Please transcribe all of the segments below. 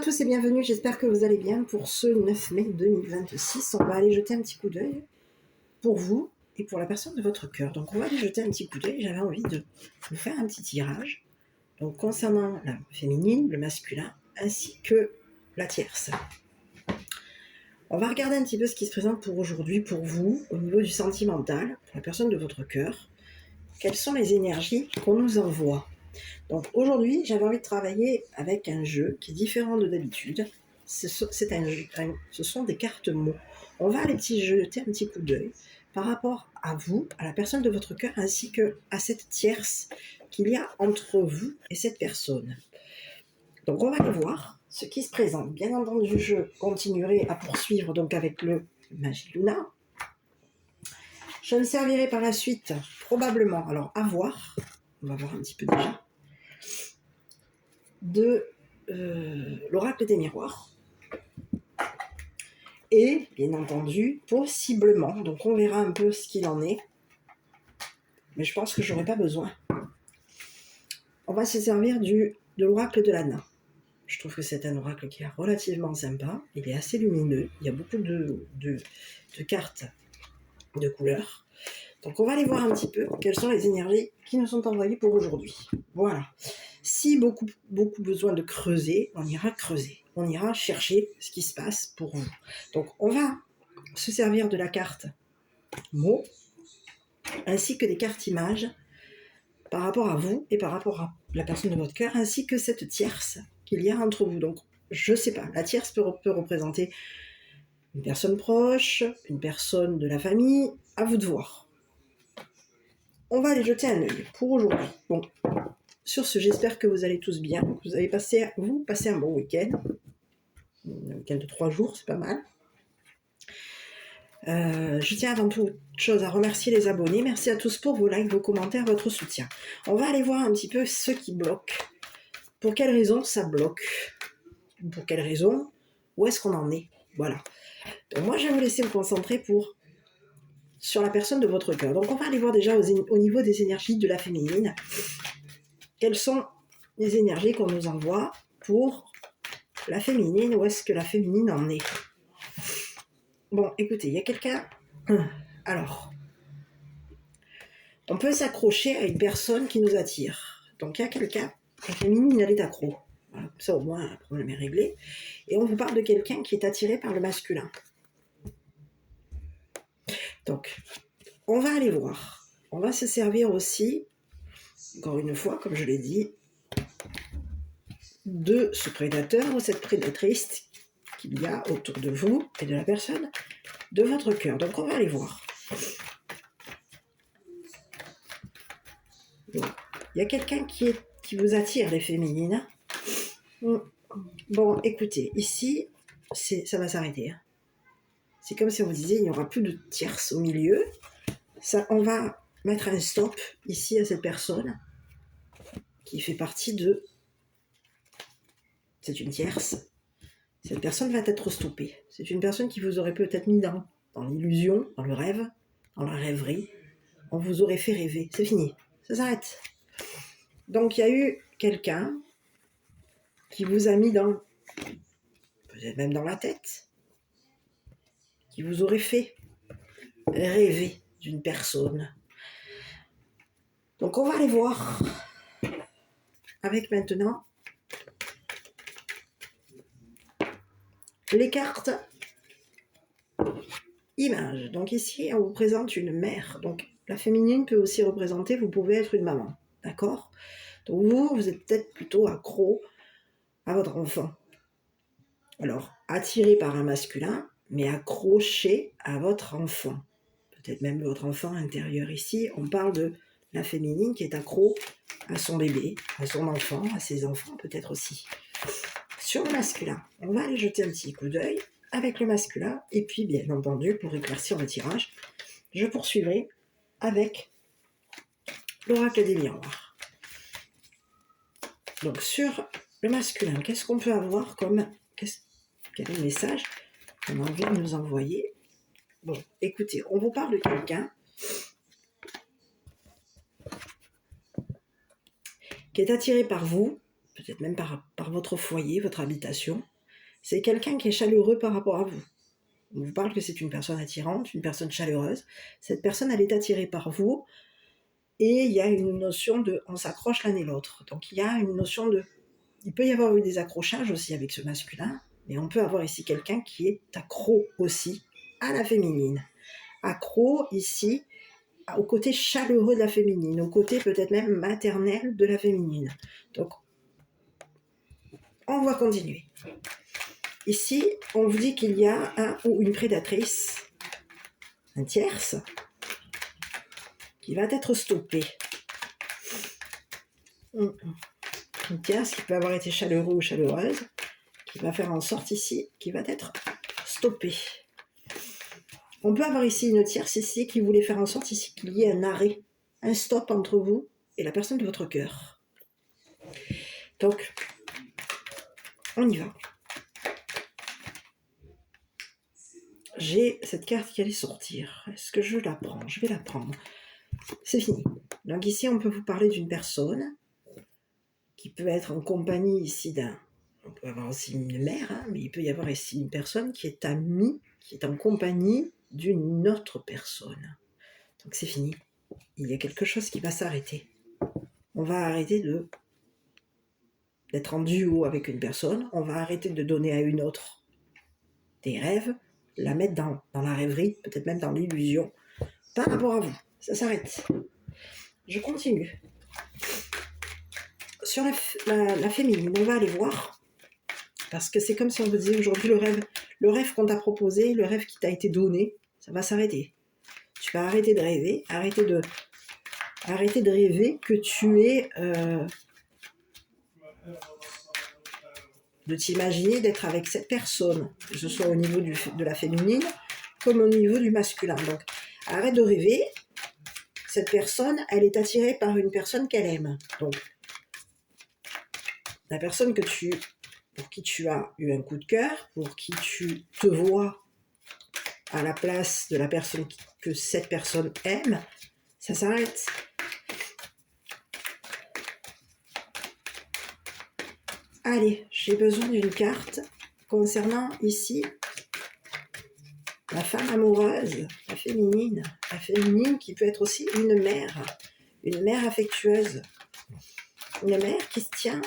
à tous et bienvenue, j'espère que vous allez bien pour ce 9 mai 2026. On va aller jeter un petit coup d'œil pour vous et pour la personne de votre cœur. Donc on va aller jeter un petit coup d'œil, j'avais envie de vous faire un petit tirage. Donc concernant la féminine, le masculin, ainsi que la tierce. On va regarder un petit peu ce qui se présente pour aujourd'hui, pour vous, au niveau du sentimental, pour la personne de votre cœur. Quelles sont les énergies qu'on nous envoie ? Donc aujourd'hui, j'avais envie de travailler avec un jeu qui est différent de d'habitude. Ce sont des cartes mots. On va aller jeter un petit coup d'œil par rapport à vous, à la personne de votre cœur, ainsi qu'à cette tierce qu'il y a entre vous et cette personne. Donc on va aller voir ce qui se présente. Bien entendu, je continuerai à poursuivre donc avec le Magie Luna. Je me servirai par la suite, probablement, alors à voir, on va voir un petit peu déjà, de l'oracle des miroirs. Et, bien entendu, possiblement, donc on verra un peu ce qu'il en est, mais je pense que j'aurai pas besoin. On va se servir de l'oracle de l'Anna. Je trouve que c'est un oracle qui est relativement sympa, il est assez lumineux, il y a beaucoup de cartes de couleurs. Donc on va aller voir un petit peu quelles sont les énergies qui nous sont envoyées pour aujourd'hui. Voilà. Si beaucoup besoin de creuser, on ira creuser. On ira chercher ce qui se passe pour vous. Donc on va se servir de la carte mots, ainsi que des cartes images par rapport à vous et par rapport à la personne de votre cœur, ainsi que cette tierce qu'il y a entre vous. Donc je sais pas, la tierce peut représenter une personne proche, une personne de la famille, à vous de voir. On va aller jeter un œil pour aujourd'hui. Bon, sur ce, j'espère que vous allez tous bien, que vous avez passé un bon week-end. Un week-end de 3 jours, c'est pas mal. Je tiens avant toute chose à remercier les abonnés. Merci à tous pour vos likes, vos commentaires, votre soutien. On va aller voir un petit peu ce qui bloque. Pour quelles raisons ça bloque ? Pour quelles raisons ? Où est-ce qu'on en est ? Voilà. Donc moi, je vais vous laisser me concentrer sur la personne de votre cœur. Donc on va aller voir déjà au niveau des énergies de la féminine. Quelles sont les énergies qu'on nous envoie pour la féminine ? Où est-ce que la féminine en est ? Bon, écoutez, il y a quelqu'un... Alors, on peut s'accrocher à une personne qui nous attire. Donc il y a quelqu'un, la féminine, elle est accro. Voilà, ça au moins, le problème est réglé. Et on vous parle de quelqu'un qui est attiré par le masculin. Donc, on va aller voir. On va se servir aussi, encore une fois, comme je l'ai dit, de ce prédateur ou cette prédatrice qu'il y a autour de vous et de la personne de votre cœur. Donc, on va aller voir. Donc, il y a quelqu'un qui vous attire, les féminines. Bon, écoutez, ici, ça va s'arrêter. C'est comme si on vous disait, il n'y aura plus de tierce au milieu. Ça, on va mettre un stop ici à cette personne qui fait partie de... C'est une tierce. Cette personne va être stoppée. C'est une personne qui vous aurait peut-être mis dans l'illusion, dans le rêve, dans la rêverie. On vous aurait fait rêver. C'est fini. Ça s'arrête. Donc, il y a eu quelqu'un qui vous a mis peut-être même dans la tête, qui vous aurait fait rêver d'une personne. Donc, on va aller voir avec maintenant les cartes images. Donc ici, on vous présente une mère. Donc la féminine peut aussi représenter, vous pouvez être une maman. D'accord ? Donc vous êtes peut-être plutôt accro à votre enfant. Alors, attiré par un masculin, mais accroché à votre enfant. Peut-être même votre enfant intérieur. Ici, on parle de la féminine qui est accro à son bébé, à son enfant, à ses enfants peut-être aussi. Sur le masculin, on va aller jeter un petit coup d'œil avec le masculin, et puis bien entendu, pour éclaircir le tirage, je poursuivrai avec l'oracle des miroirs. Donc sur le masculin, qu'est-ce qu'on peut avoir comme... Quel est le message qu'on a envie de nous envoyer ? Bon, écoutez, on vous parle de quelqu'un qui est attiré par vous, peut-être même par votre foyer, votre habitation. C'est quelqu'un qui est chaleureux par rapport à vous. On vous parle que c'est une personne attirante, une personne chaleureuse. Cette personne, elle est attirée par vous et il y a une notion de... On s'accroche l'un et l'autre. Donc il y a une notion de... Il peut y avoir eu des accrochages aussi avec ce masculin, mais on peut avoir ici quelqu'un qui est accro aussi à la féminine. Accro ici au côté chaleureux de la féminine, au côté peut-être même maternel de la féminine. Donc, on va continuer. Ici, on vous dit qu'il y a un ou une prédatrice, un tierce, qui va être stoppé. Une tierce qui peut avoir été chaleureux ou chaleureuse, qui va faire en sorte ici, qui va être stoppée. On peut avoir ici une tierce ici qui voulait faire en sorte ici qu'il y ait un arrêt, un stop entre vous et la personne de votre cœur. Donc, on y va. J'ai cette carte qui allait sortir. Est-ce que je la prends? Je vais la prendre. C'est fini. Donc ici, on peut vous parler d'une personne qui peut être en compagnie ici d'un... On peut avoir aussi une mère, hein, mais il peut y avoir ici une personne qui est amie, qui est en compagnie d'une autre personne. Donc c'est fini. Il y a quelque chose qui va s'arrêter. On va arrêter d'être en duo avec une personne. On va arrêter de donner à une autre des rêves, la mettre dans la rêverie, peut-être même dans l'illusion, par rapport à vous. Ça s'arrête. Je continue. Sur la féminine, on va aller voir, parce que c'est comme si on vous disait aujourd'hui le rêve qu'on t'a proposé, le rêve qui t'a été donné, ça va s'arrêter. Tu vas arrêter de rêver, arrêter de rêver que tu es... de t'imaginer d'être avec cette personne, que ce soit au niveau de la féminine, comme au niveau du masculin. Donc, arrête de rêver. Cette personne, elle est attirée par une personne qu'elle aime. Donc, la personne pour qui tu as eu un coup de cœur, pour qui tu te vois à la place de la personne que cette personne aime, ça s'arrête. Allez, j'ai besoin d'une carte concernant ici la femme amoureuse, la féminine qui peut être aussi une mère affectueuse, une mère qui se tient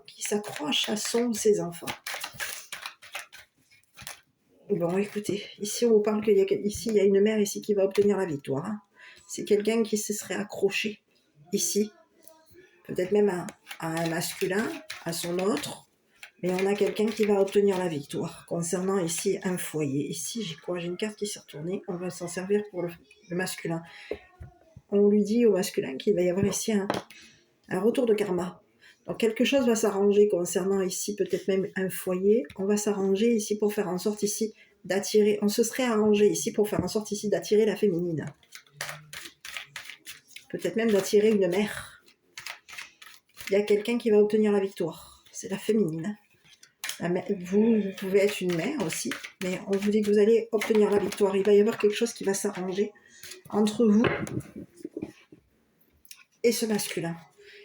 qui s'accroche à ses enfants. Bon, écoutez, ici on vous parle qu'il y a une mère ici qui va obtenir la victoire. Hein. C'est quelqu'un qui se serait accroché ici, peut-être même à un masculin, à son autre, mais on a quelqu'un qui va obtenir la victoire. Concernant ici un foyer, ici j'ai une carte qui s'est retournée, on va s'en servir pour le masculin. On lui dit au masculin qu'il va y avoir ici un retour de karma. Donc quelque chose va s'arranger concernant ici peut-être même un foyer. On va s'arranger ici pour faire en sorte ici d'attirer. On se serait arrangé ici pour faire en sorte ici d'attirer la féminine. Peut-être même d'attirer une mère. Il y a quelqu'un qui va obtenir la victoire. C'est la féminine. Vous pouvez être une mère aussi, mais on vous dit que vous allez obtenir la victoire. Il va y avoir quelque chose qui va s'arranger entre vous et ce masculin.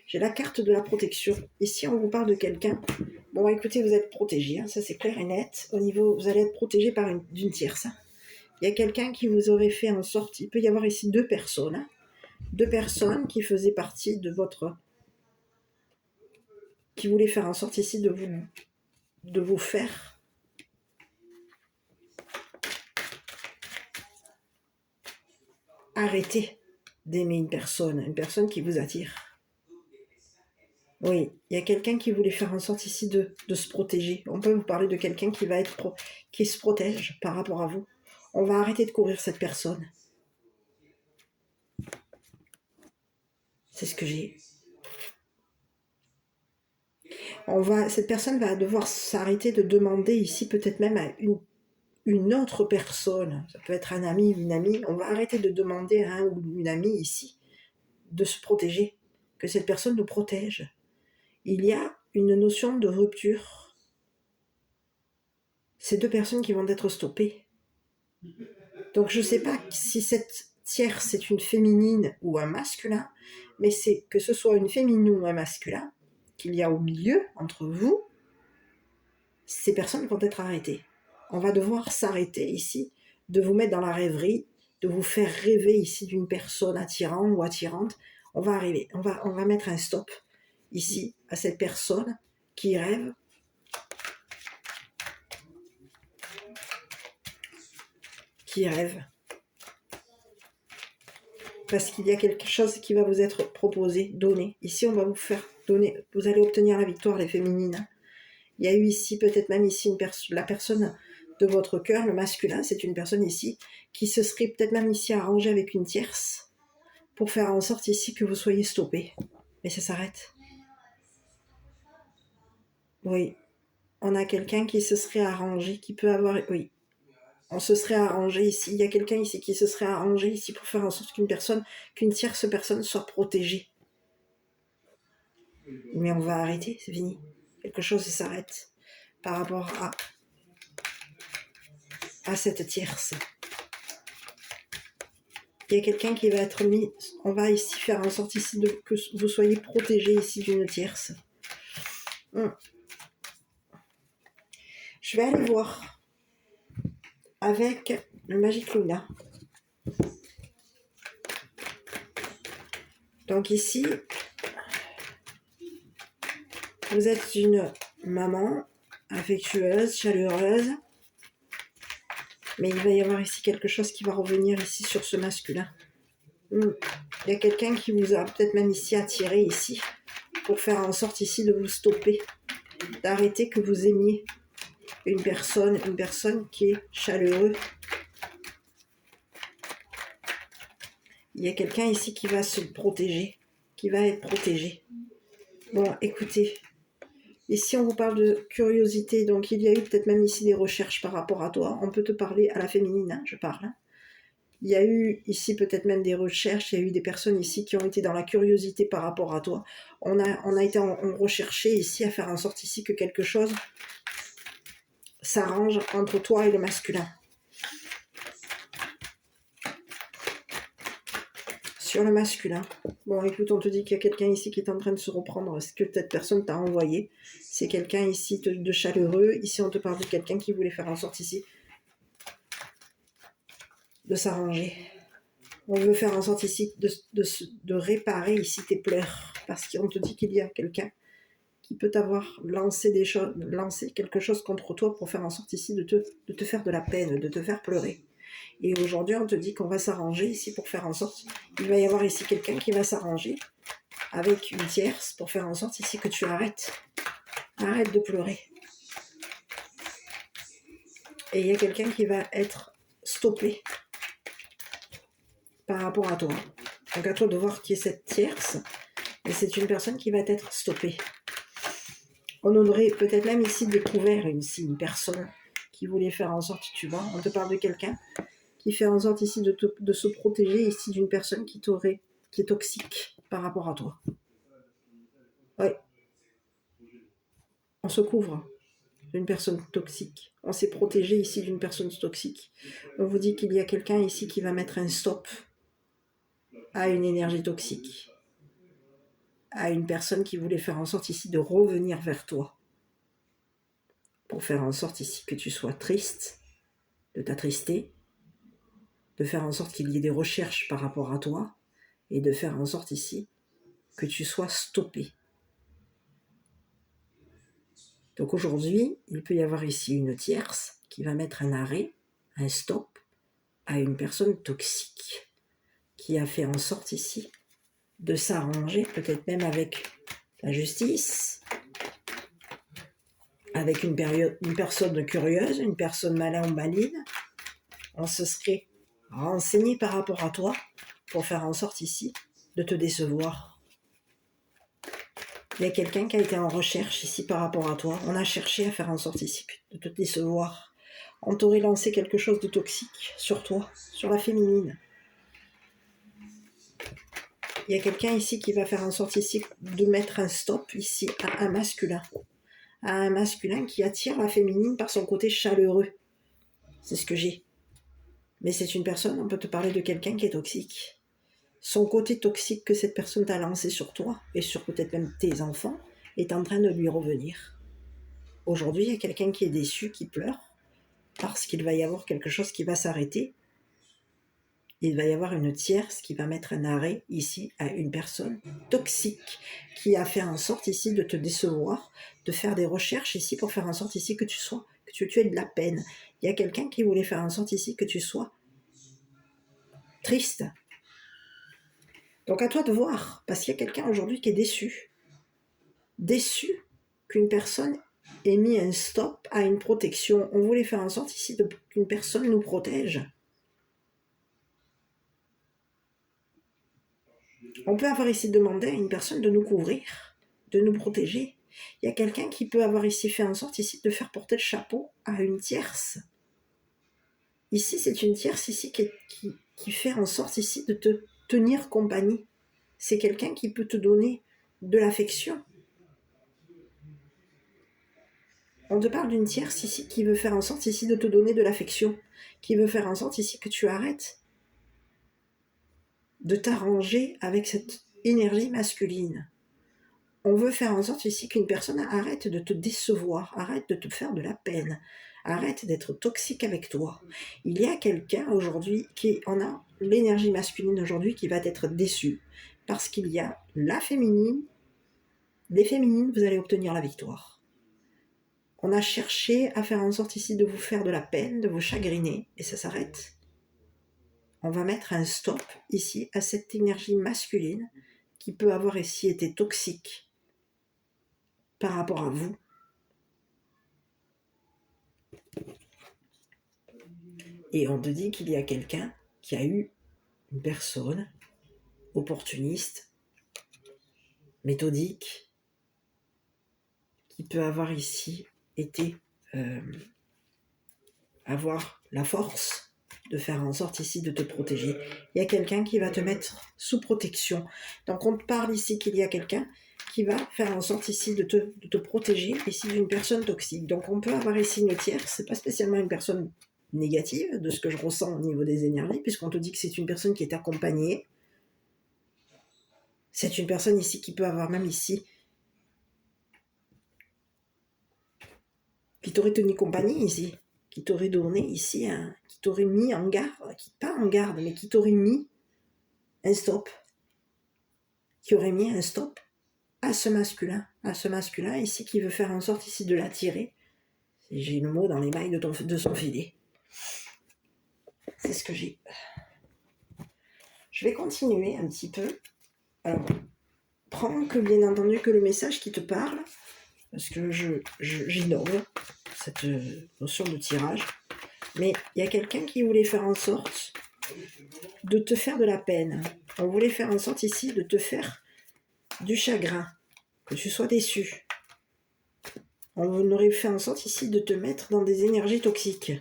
J'ai la carte de la protection. Ici, on vous parle de quelqu'un. Bon, écoutez, vous êtes protégé, hein, ça c'est clair et net. Au niveau, vous allez être protégé par d'une tierce. Hein. Il y a quelqu'un qui vous aurait fait en sorte. Il peut y avoir ici deux personnes. Hein, deux personnes qui faisaient partie de votre. Qui voulaient faire en sorte ici de vous faire. Arrêter d'aimer une personne qui vous attire. Oui, il y a quelqu'un qui voulait faire en sorte ici de se protéger. On peut vous parler de quelqu'un qui se protège par rapport à vous. On va arrêter de courir cette personne. C'est ce que j'ai. Cette personne va devoir s'arrêter de demander ici peut-être même à une autre personne. Ça peut être un ami, une amie. On va arrêter de demander à un ou une amie ici de se protéger. Que cette personne nous protège. Il y a une notion de rupture. Ces deux personnes qui vont être stoppées. Donc je ne sais pas si cette tierce est une féminine ou un masculin, mais c'est que ce soit une féminine ou un masculin, qu'il y a au milieu, entre vous, ces personnes vont être arrêtées. On va devoir s'arrêter ici, de vous mettre dans la rêverie, de vous faire rêver ici d'une personne attirante ou attirante. On va arriver, on va mettre un stop ici à cette personne qui rêve. Parce qu'il y a quelque chose qui va vous être proposé, donné. Ici, on va vous faire donner, vous allez obtenir la victoire, les féminines. Il y a eu ici, peut-être même ici, la personne de votre cœur, le masculin, c'est une personne ici, qui se serait peut-être même ici arrangée avec une tierce, pour faire en sorte ici que vous soyez stoppé. Mais ça s'arrête. Oui. On a quelqu'un qui se serait arrangé, qui peut avoir... Oui. On se serait arrangé ici. Il y a quelqu'un ici qui se serait arrangé ici pour faire en sorte qu'une tierce personne soit protégée. Mais on va arrêter, c'est fini. Quelque chose s'arrête par rapport à cette tierce. Il y a quelqu'un qui va être mis... On va ici faire en sorte ici que vous soyez protégé ici d'une tierce. Je vais aller voir avec le Magic Luna. Donc ici, vous êtes une maman affectueuse, chaleureuse, mais il va y avoir ici quelque chose qui va revenir ici sur ce masculin. Il y a quelqu'un qui vous a peut-être même ici attiré ici pour faire en sorte ici de vous stopper, d'arrêter que vous aimiez une personne qui est chaleureuse. Il y a quelqu'un ici qui va se protéger, qui va être protégé. Bon, écoutez, ici on vous parle de curiosité, donc il y a eu peut-être même ici des recherches par rapport à toi. On peut te parler à la féminine, hein, je parle. Il y a eu ici peut-être même des recherches, il y a eu des personnes ici qui ont été dans la curiosité par rapport à toi. On a été recherché ici à faire en sorte ici que quelque chose s'arrange entre toi et le masculin. Sur le masculin. Bon, écoute, on te dit qu'il y a quelqu'un ici qui est en train de se reprendre. Ce que cette personne t'a envoyé, c'est quelqu'un ici de chaleureux. Ici, on te parle de quelqu'un qui voulait faire en sorte ici de s'arranger. On veut faire en sorte ici de réparer ici tes pleurs. Parce qu'on te dit qu'il y a quelqu'un qui peut t'avoir lancé quelque chose contre toi pour faire en sorte ici de te faire de la peine, de te faire pleurer. Et aujourd'hui, on te dit qu'on va s'arranger ici pour faire en sorte... Il va y avoir ici quelqu'un qui va s'arranger avec une tierce pour faire en sorte ici que tu arrêtes. Arrête de pleurer. Et il y a quelqu'un qui va être stoppé par rapport à toi. Donc à toi de voir qui est cette tierce. Et c'est une personne qui va être stoppée. On aurait peut-être même ici découvert une personne qui voulait faire en sorte, tu vois, on te parle de quelqu'un qui fait en sorte ici de se protéger ici d'une personne qui est toxique par rapport à toi. Oui. On se couvre d'une personne toxique. On s'est protégé ici d'une personne toxique. On vous dit qu'il y a quelqu'un ici qui va mettre un stop à une énergie toxique, à une personne qui voulait faire en sorte ici de revenir vers toi, pour faire en sorte ici que tu sois triste, de t'attrister, de faire en sorte qu'il y ait des recherches par rapport à toi, et de faire en sorte ici que tu sois stoppé. Donc aujourd'hui, il peut y avoir ici une tierce qui va mettre un arrêt, un stop à une personne toxique qui a fait en sorte ici de s'arranger, peut-être même avec la justice, avec une personne curieuse, une personne malin ou maligne. On se serait renseigné par rapport à toi pour faire en sorte ici de te décevoir. Il y a quelqu'un qui a été en recherche ici par rapport à toi. On a cherché à faire en sorte ici de te décevoir. On t'aurait lancé quelque chose de toxique sur toi, sur la féminine. Il y a quelqu'un ici qui va faire en sorte ici de mettre un stop ici à un masculin. À un masculin qui attire la féminine par son côté chaleureux. C'est ce que j'ai. Mais c'est une personne, on peut te parler de quelqu'un qui est toxique. Son côté toxique que cette personne t'a lancé sur toi, et sur peut-être même tes enfants, est en train de lui revenir. Aujourd'hui, il y a quelqu'un qui est déçu, qui pleure, parce qu'il va y avoir quelque chose qui va s'arrêter. Il va y avoir une tierce qui va mettre un arrêt ici à une personne toxique qui a fait en sorte ici de te décevoir, de faire des recherches ici pour faire en sorte ici que tu aies de la peine. Il y a quelqu'un qui voulait faire en sorte ici que tu sois triste. Donc à toi de voir, parce qu'il y a quelqu'un aujourd'hui qui est déçu. Déçu qu'une personne ait mis un stop à une protection. On voulait faire en sorte ici qu'une personne nous protège. On peut avoir ici demandé à une personne de nous couvrir, de nous protéger. Il y a quelqu'un qui peut avoir ici fait en sorte ici de faire porter le chapeau à une tierce. Ici, c'est une tierce ici qui fait en sorte ici de te tenir compagnie. C'est quelqu'un qui peut te donner de l'affection. On te parle d'une tierce ici qui veut faire en sorte ici de te donner de l'affection, qui veut faire en sorte ici que tu arrêtes de t'arranger avec cette énergie masculine. On veut faire en sorte ici qu'une personne arrête de te décevoir, arrête de te faire de la peine, arrête d'être toxique avec toi. Il y a quelqu'un aujourd'hui qui en a l'énergie masculine aujourd'hui qui va être déçu parce qu'il y a la féminine. Les féminines, vous allez obtenir la victoire. On a cherché à faire en sorte ici de vous faire de la peine, de vous chagriner, et ça s'arrête. On va mettre un stop ici à cette énergie masculine qui peut avoir ici été toxique par rapport à vous. Et on te dit qu'il y a quelqu'un qui a eu une personne opportuniste, méthodique, qui peut avoir ici été avoir la force de faire en sorte ici de te protéger. Il y a quelqu'un qui va te mettre sous protection. Donc on te parle ici qu'il y a quelqu'un qui va faire en sorte ici de te protéger ici d'une personne toxique. Donc on peut avoir ici une tierce, c'est pas spécialement une personne négative de ce que je ressens au niveau des énergies, puisqu'on te dit que c'est une personne qui est accompagnée. C'est une personne ici qui peut avoir même ici qui t'aurait tenu compagnie ici, qui t'aurait donné ici, qui t'aurait mis en garde, pas en garde, mais qui t'aurait mis un stop, qui aurait mis un stop à ce masculin ici qui veut faire en sorte ici de l'attirer. J'ai le mot dans les mailles de son filet. C'est ce que j'ai. Je vais continuer un petit peu. Alors, prends que bien entendu que le message qui te parle, parce que j'innove cette notion de tirage, mais il y a quelqu'un qui voulait faire en sorte de te faire de la peine. On voulait faire en sorte ici de te faire du chagrin, que tu sois déçu. On aurait fait en sorte ici de te mettre dans des énergies toxiques.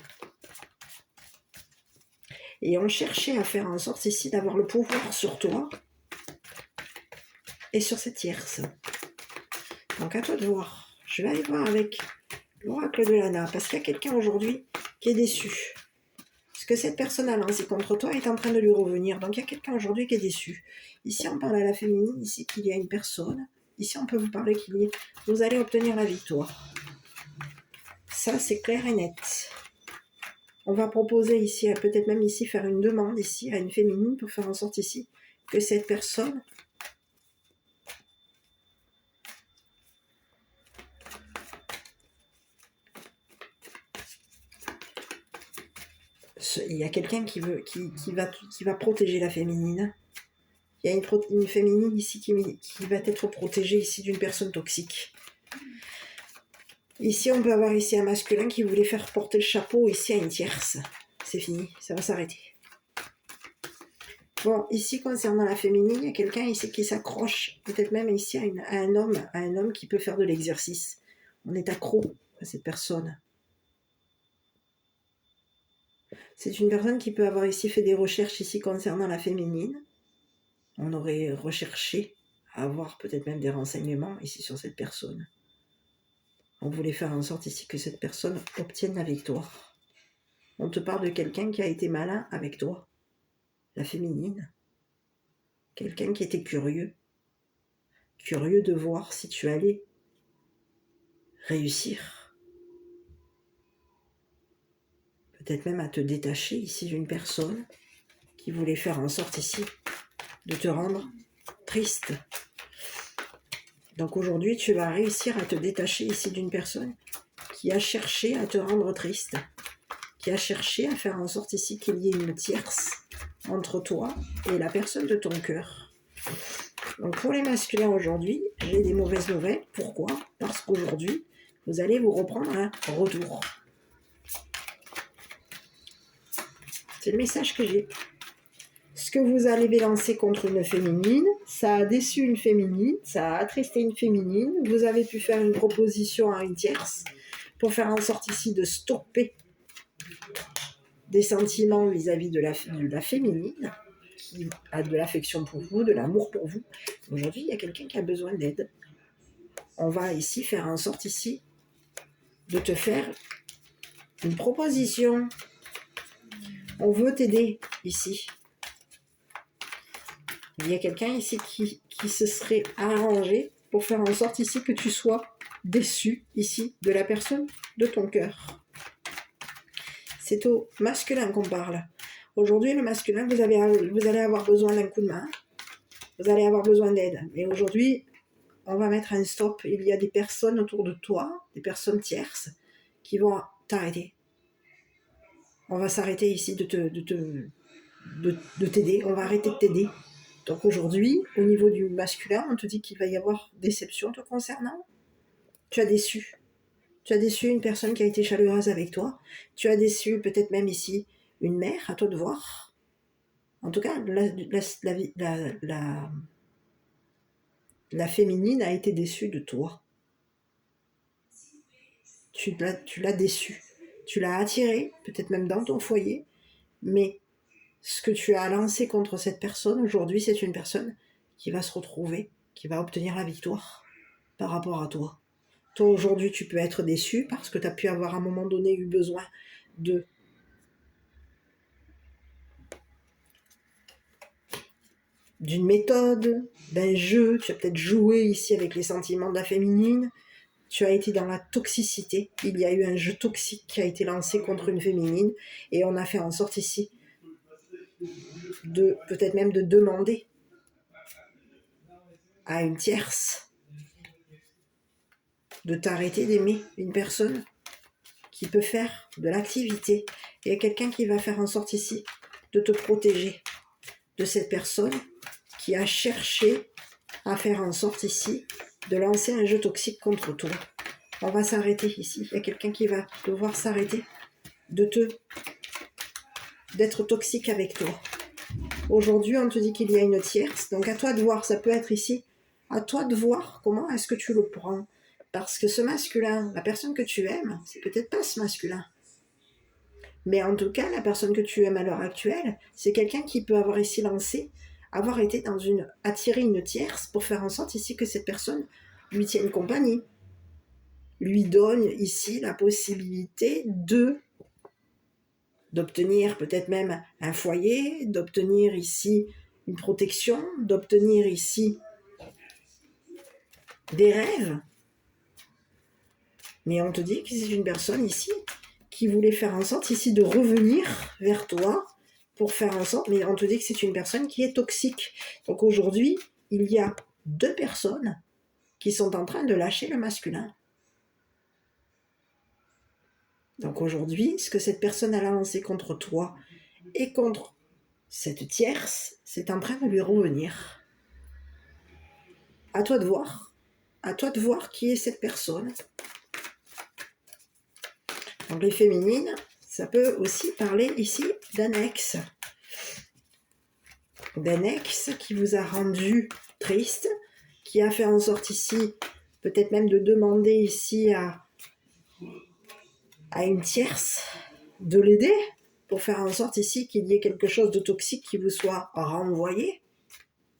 Et on cherchait à faire en sorte ici d'avoir le pouvoir sur toi et sur cette tierce. Donc à toi de voir. Je vais aller voir avec l'oracle de Lana, parce qu'il y a quelqu'un aujourd'hui qui est déçu. Ce que cette personne a lancé contre toi est en train de lui revenir. Donc il y a quelqu'un aujourd'hui qui est déçu. Ici on parle à la féminine, ici qu'il y a une personne. Ici on peut vous parler vous allez obtenir la victoire. Ça c'est clair et net. On va proposer ici, peut-être même ici, faire une demande ici à une féminine pour faire en sorte ici que cette personne il y a quelqu'un qui va protéger la féminine. Il y a une féminine ici qui va être protégée ici d'une personne toxique. Ici, on peut avoir ici un masculin qui voulait faire porter le chapeau ici à une tierce. C'est fini, ça va s'arrêter. Bon, ici, concernant la féminine, il y a quelqu'un ici qui s'accroche, peut-être même ici à un homme qui peut faire de l'exercice. On est accro à cette personne. C'est une personne qui peut avoir ici fait des recherches ici concernant la féminine. On aurait recherché à avoir peut-être même des renseignements ici sur cette personne. On voulait faire en sorte ici que cette personne obtienne la victoire. On te parle de quelqu'un qui a été malin avec toi, la féminine. Quelqu'un qui était curieux de voir si tu allais réussir. Peut-être même à te détacher ici d'une personne qui voulait faire en sorte ici de te rendre triste. Donc aujourd'hui, tu vas réussir à te détacher ici d'une personne qui a cherché à te rendre triste, qui a cherché à faire en sorte ici qu'il y ait une tierce entre toi et la personne de ton cœur. Donc pour les masculins aujourd'hui, j'ai des mauvaises nouvelles. Pourquoi? Parce qu'aujourd'hui, vous allez vous reprendre un retour. C'est le message que j'ai. Ce que vous allez lancer contre une féminine, ça a déçu une féminine, ça a attristé une féminine. Vous avez pu faire une proposition à une tierce pour faire en sorte ici de stopper des sentiments vis-à-vis de la féminine, qui a de l'affection pour vous, de l'amour pour vous. Aujourd'hui, il y a quelqu'un qui a besoin d'aide. On va ici faire en sorte ici de te faire une proposition. On veut t'aider ici. Il y a quelqu'un ici qui se serait arrangé pour faire en sorte ici que tu sois déçu ici de la personne de ton cœur. C'est au masculin qu'on parle. Aujourd'hui, le masculin, vous allez avoir besoin d'un coup de main. Vous allez avoir besoin d'aide. Mais aujourd'hui, on va mettre un stop. Il y a des personnes autour de toi, des personnes tierces, qui vont t'arrêter. On va s'arrêter ici de t'aider. On va arrêter de t'aider. Donc aujourd'hui, au niveau du masculin, on te dit qu'il va y avoir déception te concernant. Tu as déçu. Tu as déçu une personne qui a été chaleureuse avec toi. Tu as déçu peut-être même ici une mère, à toi de voir. En tout cas, la féminine a été déçue de toi. Tu l'as déçue. Tu l'as attirée, peut-être même dans ton foyer, mais ce que tu as lancé contre cette personne, aujourd'hui, c'est une personne qui va se retrouver, qui va obtenir la victoire par rapport à toi. Toi, aujourd'hui, tu peux être déçu parce que tu as pu avoir à un moment donné eu besoin d'une méthode, d'un jeu. Tu as peut-être joué ici avec les sentiments de la féminine. Tu as été dans la toxicité. Il y a eu un jeu toxique qui a été lancé contre une féminine et on a fait en sorte ici peut-être même de demander à une tierce de t'arrêter d'aimer une personne qui peut faire de l'activité. Il y a quelqu'un qui va faire en sorte ici de te protéger de cette personne qui a cherché à faire en sorte ici de lancer un jeu toxique contre toi. On va s'arrêter ici. Il y a quelqu'un qui va devoir s'arrêter d'être toxique avec toi. Aujourd'hui, on te dit qu'il y a une tierce, donc à toi de voir, ça peut être ici, à toi de voir comment est-ce que tu le prends. Parce que ce masculin, la personne que tu aimes, c'est peut-être pas ce masculin. Mais en tout cas, la personne que tu aimes à l'heure actuelle, c'est quelqu'un qui peut avoir ici avoir été attirer une tierce pour faire en sorte ici que cette personne lui tienne compagnie, lui donne ici la possibilité d'obtenir peut-être même un foyer, d'obtenir ici une protection, d'obtenir ici des rêves. Mais on te dit que c'est une personne ici qui voulait faire en sorte ici de revenir vers toi pour faire en sorte, mais on te dit que c'est une personne qui est toxique. Donc aujourd'hui, il y a 2 personnes qui sont en train de lâcher le masculin. Donc aujourd'hui, ce que cette personne a lancé contre toi et contre cette tierce, c'est en train de lui revenir. À toi de voir. À toi de voir qui est cette personne. Donc les féminines, ça peut aussi parler ici d'un ex. D'un ex qui vous a rendu triste, qui a fait en sorte ici, peut-être même de demander ici à une tierce de l'aider pour faire en sorte ici qu'il y ait quelque chose de toxique qui vous soit renvoyé,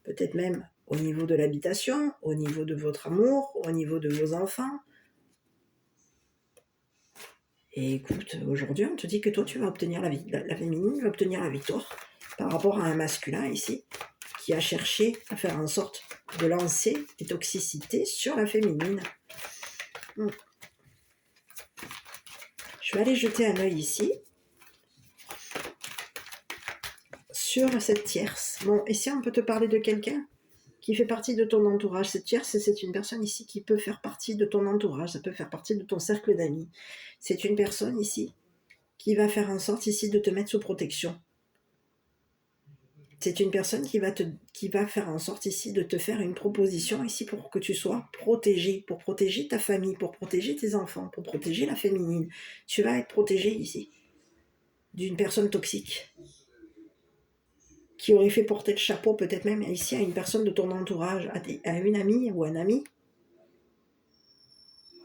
peut-être même au niveau de l'habitation, au niveau de votre amour, au niveau de vos enfants. Et écoute, aujourd'hui, on te dit que toi, tu vas obtenir la féminine va obtenir la victoire par rapport à un masculin ici qui a cherché à faire en sorte de lancer des toxicités sur la féminine. Je vais aller jeter un œil ici sur cette tierce. Bon, ici on peut te parler de quelqu'un qui fait partie de ton entourage. Cette tierce, c'est une personne ici qui peut faire partie de ton entourage, ça peut faire partie de ton cercle d'amis. C'est une personne ici qui va faire en sorte ici de te mettre sous protection. C'est une personne qui va faire en sorte ici de te faire une proposition ici pour que tu sois protégé, pour protéger ta famille, pour protéger tes enfants, pour protéger la féminine. Tu vas être protégé ici d'une personne toxique qui aurait fait porter le chapeau peut-être même ici à une personne de ton entourage, à une amie ou un ami.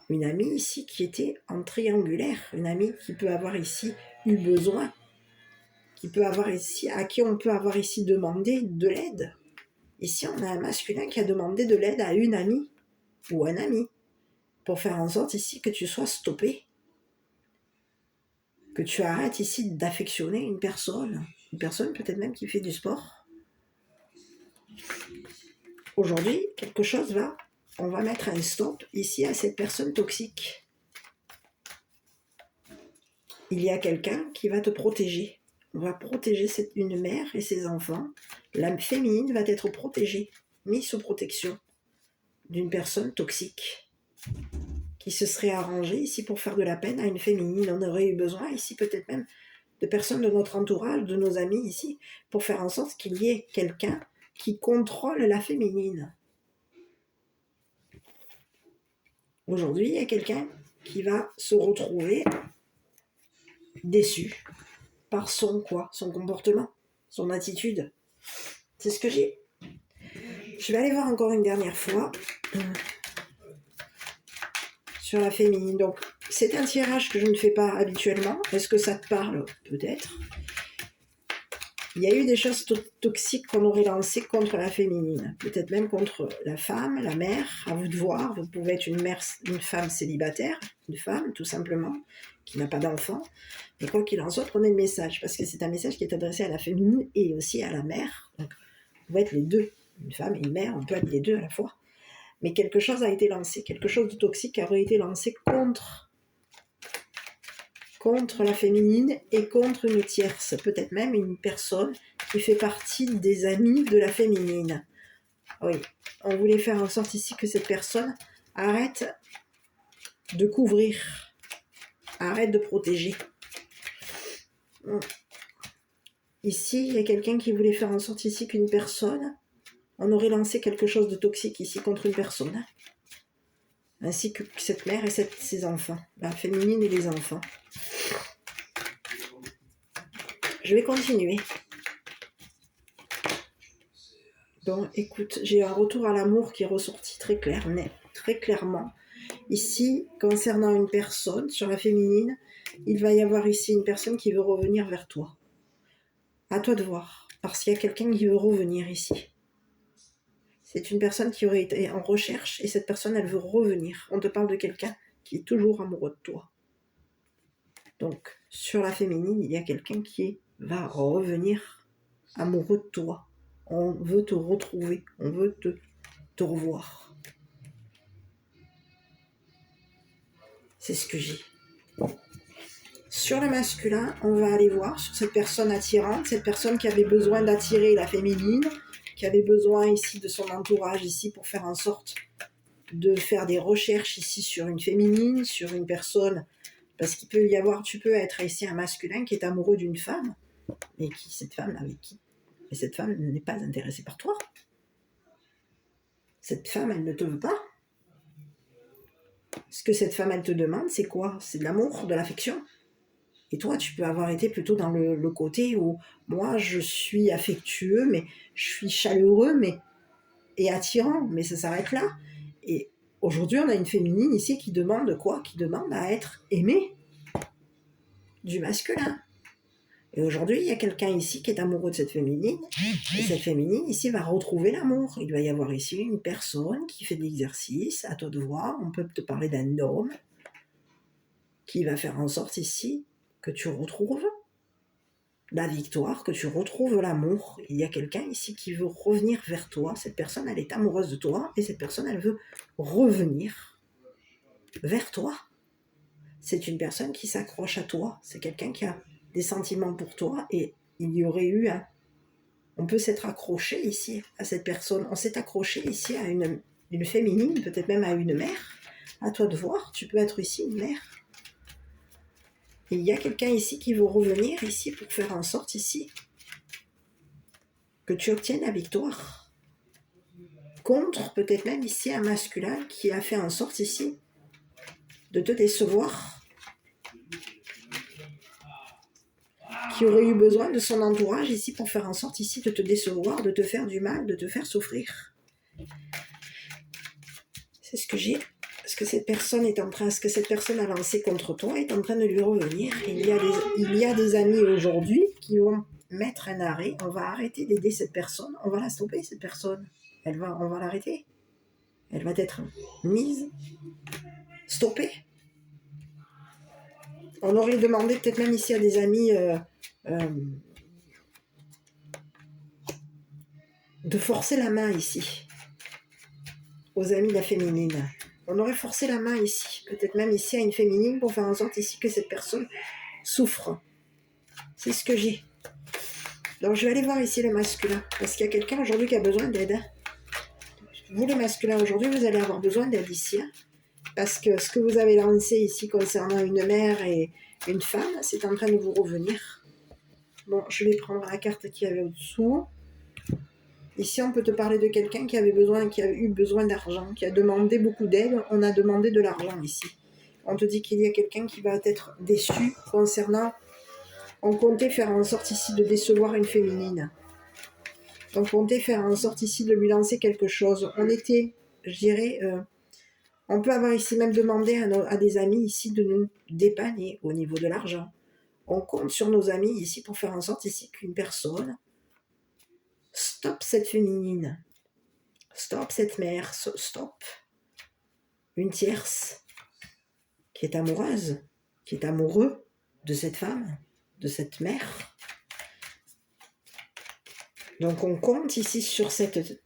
Une amie ici qui était en triangulaire, une amie qui peut avoir ici eu besoin, qui peut avoir ici, à qui on peut avoir ici demandé de l'aide. Ici, on a un masculin qui a demandé de l'aide à une amie ou un ami pour faire en sorte ici que tu sois stoppé, que tu arrêtes ici d'affectionner une personne peut-être même qui fait du sport. Aujourd'hui, on va mettre un stop ici à cette personne toxique. Il y a quelqu'un qui va te protéger. On va protéger une mère et ses enfants. La féminine va être protégée, mise sous protection d'une personne toxique qui se serait arrangée ici pour faire de la peine à une féminine. On aurait eu besoin ici peut-être même de personnes de notre entourage, de nos amis ici, pour faire en sorte qu'il y ait quelqu'un qui contrôle la féminine. Aujourd'hui, il y a quelqu'un qui va se retrouver déçu par son comportement, son attitude. C'est ce que j'ai. Je vais aller voir encore une dernière fois sur la féminine. Donc, c'est un tirage que je ne fais pas habituellement. Est-ce que ça te parle? Peut-être. Il y a eu des choses toxiques qu'on aurait lancées contre la féminine. Peut-être même contre la femme, la mère. À vous de voir. Vous pouvez être une femme célibataire, une femme, tout simplement, qui n'a pas d'enfant. Mais quoi qu'il en soit, prenez le message. Parce que c'est un message qui est adressé à la féminine et aussi à la mère. Donc, vous pouvez être les deux. Une femme et une mère, on peut être les deux à la fois. Mais quelque chose a été lancé. Quelque chose de toxique aurait été lancé contre la féminine et contre une tierce, peut-être même une personne qui fait partie des amis de la féminine. Oui, on voulait faire en sorte ici que cette personne arrête de couvrir, arrête de protéger. Ici, il y a quelqu'un qui voulait faire en sorte ici qu'une personne, on aurait lancé quelque chose de toxique ici contre une personne, ainsi que cette mère et ses enfants, la féminine et les enfants. Je vais continuer. Bon, écoute, j'ai un retour à l'amour qui est ressorti très clairement. Ici, concernant une personne, sur la féminine, il va y avoir ici une personne qui veut revenir vers toi. À toi de voir, parce qu'il y a quelqu'un qui veut revenir ici. C'est une personne qui aurait été en recherche et cette personne, elle veut revenir. On te parle de quelqu'un qui est toujours amoureux de toi. Donc, sur la féminine, il y a quelqu'un qui va revenir amoureux de toi. On veut te retrouver, on veut te revoir. C'est ce que j'ai. Sur le masculin, on va aller voir sur cette personne attirante, cette personne qui avait besoin d'attirer la féminine, qui avait besoin ici de son entourage ici pour faire en sorte de faire des recherches ici sur une féminine, sur une personne, parce qu'il peut y avoir, tu peux être ici un masculin qui est amoureux d'une femme, mais cette femme n'est pas intéressée par toi. Cette femme, elle ne te veut pas. Ce que cette femme, elle te demande, c'est quoi? C'est de l'amour, de l'affection. Et toi, tu peux avoir été plutôt dans le côté où moi, je suis affectueux, mais je suis chaleureux, et attirant, mais ça s'arrête là. Et aujourd'hui, on a une féminine ici qui demande quoi? Qui demande à être aimée du masculin. Et aujourd'hui, il y a quelqu'un ici qui est amoureux de cette féminine, et cette féminine ici va retrouver l'amour. Il va y avoir ici une personne qui fait de l'exercice, à toi de voir, on peut te parler d'un homme qui va faire en sorte ici que tu retrouves la victoire, que tu retrouves l'amour. Il y a quelqu'un ici qui veut revenir vers toi. Cette personne, elle est amoureuse de toi et cette personne, elle veut revenir vers toi. c'est une personne qui s'accroche à toi. C'est quelqu'un qui a des sentiments pour toi et il y aurait eu on peut s'être accroché ici à cette personne. On s'est accroché ici à une féminine, peut-être même à une mère. À toi de voir, tu peux être ici une mère. Et il y a quelqu'un ici qui veut revenir ici pour faire en sorte ici que tu obtiennes la victoire. Contre peut-être même ici un masculin qui a fait en sorte ici de te décevoir, qui aurait eu besoin de son entourage ici pour faire en sorte ici de te décevoir, de te faire du mal, de te faire souffrir. C'est ce que j'ai. Ce que cette personne a lancé contre toi est en train de lui revenir. Il y a des amis aujourd'hui qui vont mettre un arrêt. On va arrêter d'aider cette personne. On va la stopper, cette personne. On va l'arrêter. Elle va être mise, stoppée. On aurait demandé peut-être même ici à des amis de forcer la main ici, aux amis de la féminine. On aurait forcé la main ici, peut-être même ici à une féminine pour faire en sorte ici que cette personne souffre. C'est ce que j'ai. Donc je vais aller voir ici le masculin, parce qu'il y a quelqu'un aujourd'hui qui a besoin d'aide. Vous les masculins aujourd'hui, vous allez avoir besoin d'aide ici, parce que ce que vous avez lancé ici concernant une mère et une femme, c'est en train de vous revenir. Bon, je vais prendre la carte qui avait au-dessous. Ici, on peut te parler de quelqu'un qui a eu besoin d'argent, qui a demandé beaucoup d'aide. On a demandé de l'argent ici. On te dit qu'il y a quelqu'un qui va être déçu concernant... On comptait faire en sorte ici de décevoir une féminine. On comptait faire en sorte ici de lui lancer quelque chose. On était, je dirais... on peut avoir ici même demandé à des amis ici de nous dépanner au niveau de l'argent. On compte sur nos amis ici pour faire en sorte ici qu'une personne stoppe cette féminine. Stop cette mère, stop. Une tierce qui est amoureuse, qui est amoureux de cette femme, de cette mère. Donc on compte ici sur cette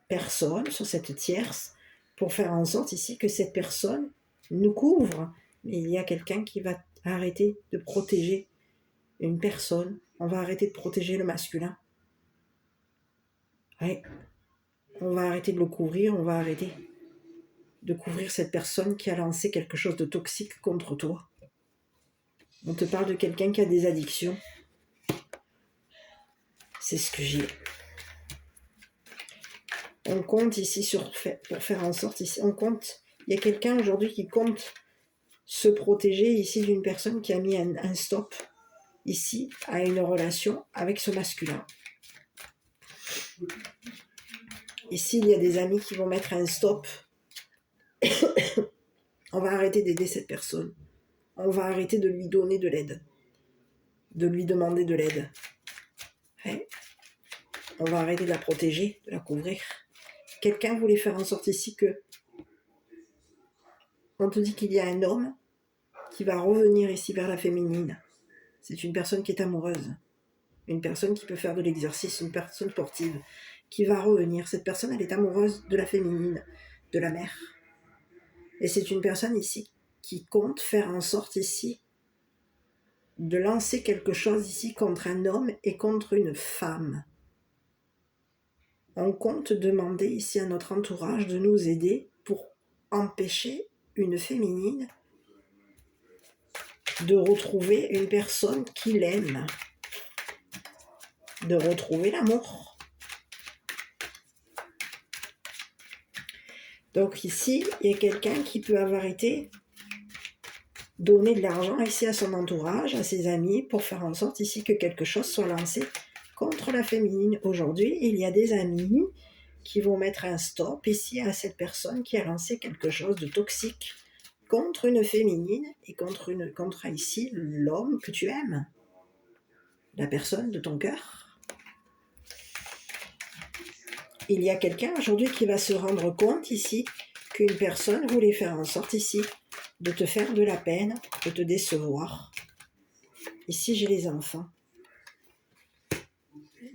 personne, sur cette tierce, pour faire en sorte ici que cette personne nous couvre. Mais il y a quelqu'un qui va arrêter de protéger une personne. On va arrêter de protéger le masculin. Ouais. On va arrêter de le couvrir, on va arrêter de couvrir cette personne qui a lancé quelque chose de toxique contre toi. On te parle de quelqu'un qui a des addictions. C'est ce que j'ai. On compte ici pour faire en sorte, ici, il y a quelqu'un aujourd'hui qui compte se protéger ici d'une personne qui a mis un stop ici à une relation avec ce masculin. Ici, il y a des amis qui vont mettre un stop. On va arrêter d'aider cette personne. On va arrêter de lui donner de l'aide. De lui demander de l'aide. Ouais. On va arrêter de la protéger, de la couvrir. Quelqu'un voulait faire en sorte ici que... On te dit qu'il y a un homme qui va revenir ici vers la féminine. C'est une personne qui est amoureuse. Une personne qui peut faire de l'exercice, une personne sportive, qui va revenir. Cette personne, elle est amoureuse de la féminine, de la mère. Et c'est une personne ici qui compte faire en sorte ici de lancer quelque chose ici contre un homme et contre une femme. On compte demander ici à notre entourage de nous aider pour empêcher une féminine de retrouver une personne qui l'aime, de retrouver l'amour. Donc ici, il y a quelqu'un qui peut avoir été donner de l'argent ici à son entourage, à ses amis, pour faire en sorte ici que quelque chose soit lancé contre la féminine. Aujourd'hui, il y a des amis qui vont mettre un stop ici à cette personne qui a lancé quelque chose de toxique contre une féminine et contre ici l'homme que tu aimes, la personne de ton cœur. Il y a quelqu'un aujourd'hui qui va se rendre compte ici qu'une personne voulait faire en sorte ici de te faire de la peine, de te décevoir. Ici, j'ai les enfants.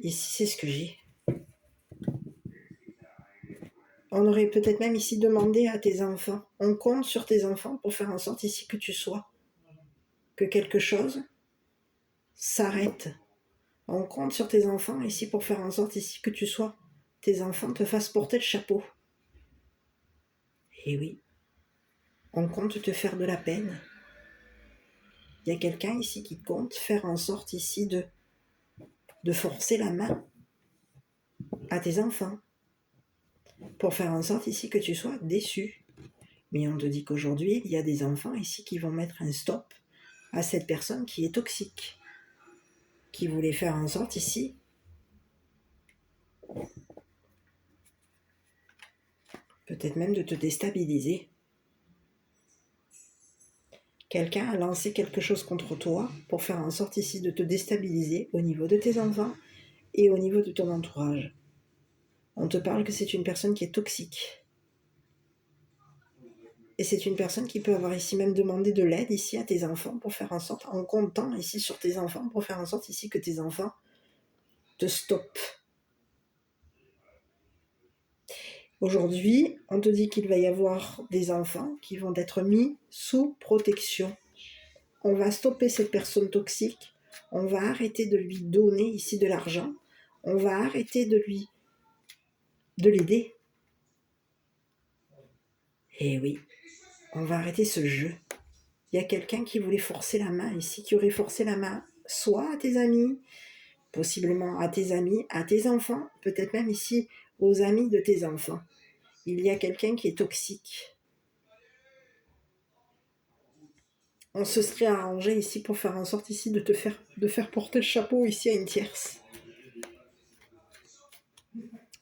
Ici, c'est ce que j'ai. On aurait peut-être même ici demandé à tes enfants. On compte sur tes enfants pour faire en sorte ici que tu sois que quelque chose s'arrête. On compte sur tes enfants ici pour faire en sorte ici que tes enfants te fassent porter le chapeau. Et oui, on compte te faire de la peine. Il y a quelqu'un ici qui compte faire en sorte ici de forcer la main à tes enfants pour faire en sorte ici que tu sois déçu. Mais on te dit qu'aujourd'hui, il y a des enfants ici qui vont mettre un stop à cette personne qui est toxique, qui voulait faire en sorte ici peut-être même de te déstabiliser. Quelqu'un a lancé quelque chose contre toi pour faire en sorte ici de te déstabiliser au niveau de tes enfants et au niveau de ton entourage. On te parle que c'est une personne qui est toxique. Et c'est une personne qui peut avoir ici même demandé de l'aide ici à tes enfants pour faire en sorte, en comptant ici sur tes enfants, pour faire en sorte ici que tes enfants te stoppent. Aujourd'hui, on te dit qu'il va y avoir des enfants qui vont être mis sous protection. On va stopper cette personne toxique, on va arrêter de lui donner ici de l'argent, on va arrêter de l'aider. Et oui, on va arrêter ce jeu. Il y a quelqu'un qui voulait forcer la main ici, qui aurait forcé la main soit à tes amis, possiblement à tes amis, à tes enfants, peut-être même ici aux amis de tes enfants. Il y a quelqu'un qui est toxique. On se serait arrangé ici pour faire en sorte ici de faire porter le chapeau ici à une tierce.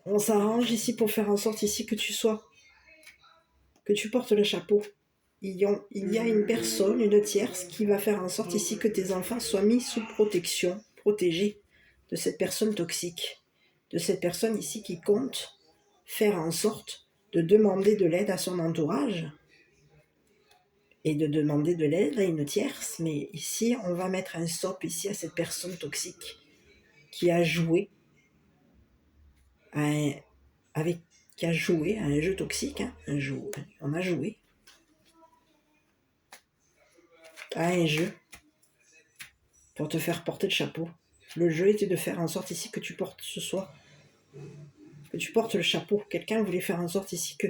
On s'arrange ici pour faire en sorte ici que tu portes le chapeau. Il y a une personne, une tierce, qui va faire en sorte ici que tes enfants soient mis sous protection, protégés de cette personne toxique, de cette personne ici qui compte faire en sorte de demander de l'aide à son entourage et de demander de l'aide à une tierce. Mais ici, on va mettre un stop ici à cette personne toxique qui a joué à un jeu toxique, on a joué à un jeu pour te faire porter le chapeau. Le jeu était de faire en sorte ici que tu portes le chapeau. Quelqu'un voulait faire en sorte ici que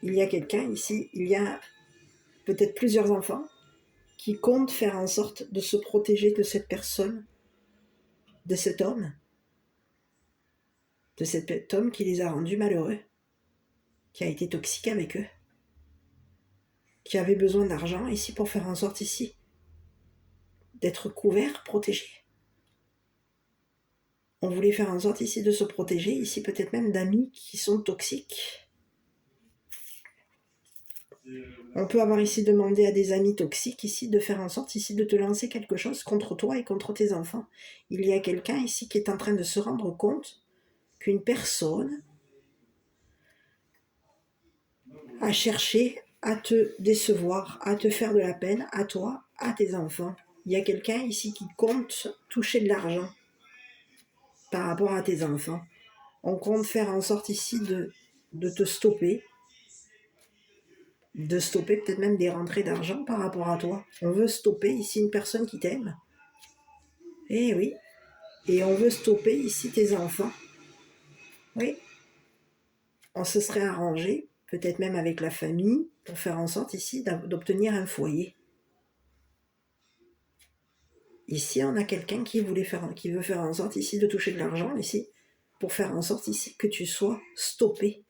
il y a quelqu'un ici, il y a peut-être plusieurs enfants qui comptent faire en sorte de se protéger de cette personne, de cet homme qui les a rendus malheureux, qui a été toxique avec eux, qui avait besoin d'argent ici pour faire en sorte ici d'être couvert, protégé. On voulait faire en sorte ici de se protéger, ici peut-être même d'amis qui sont toxiques. On peut avoir ici demandé à des amis toxiques ici de faire en sorte ici de te lancer quelque chose contre toi et contre tes enfants. Il y a quelqu'un ici qui est en train de se rendre compte qu'une personne a cherché à te décevoir, à te faire de la peine, à toi, à tes enfants. Il y a quelqu'un ici qui compte toucher de l'argent par rapport à tes enfants. On compte faire en sorte ici de te stopper, peut-être même des rentrées d'argent par rapport à toi. On veut stopper ici une personne qui t'aime. Eh oui. Et on veut stopper ici tes enfants. Oui. On se serait arrangé, peut-être même avec la famille, pour faire en sorte ici d'obtenir un foyer. Ici, on a quelqu'un qui veut faire en sorte ici de toucher de l'argent ici, pour faire en sorte ici que tu sois stoppé.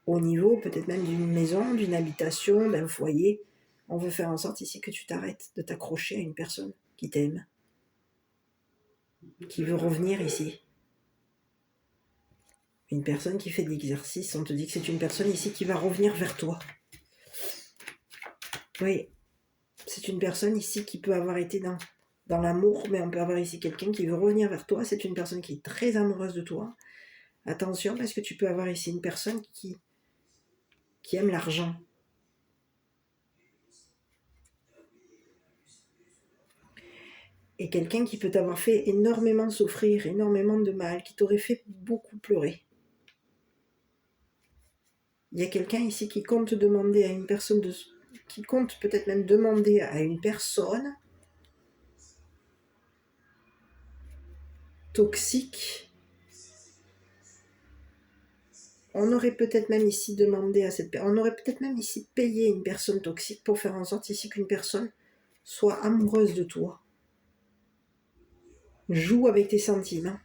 Au niveau peut-être même d'une maison, d'une habitation, d'un foyer. On veut faire en sorte ici que tu t'arrêtes de t'accrocher à une personne qui t'aime, qui veut revenir ici. Une personne qui fait de l'exercice, on te dit que c'est une personne ici qui va revenir vers toi. Oui, c'est une personne ici qui peut avoir été dans l'amour, mais on peut avoir ici quelqu'un qui veut revenir vers toi. C'est une personne qui est très amoureuse de toi. Attention, parce que tu peux avoir ici une personne qui aime l'argent. Et quelqu'un qui peut t'avoir fait énormément souffrir, énormément de mal, qui t'aurait fait beaucoup pleurer. Il y a quelqu'un ici qui compte demander à une personne, qui compte peut-être même demander à une personne toxique. On aurait peut-être même ici demandé à cette personne, on aurait peut-être même ici payé une personne toxique pour faire en sorte ici qu'une personne soit amoureuse de toi. Joue avec tes sentiments.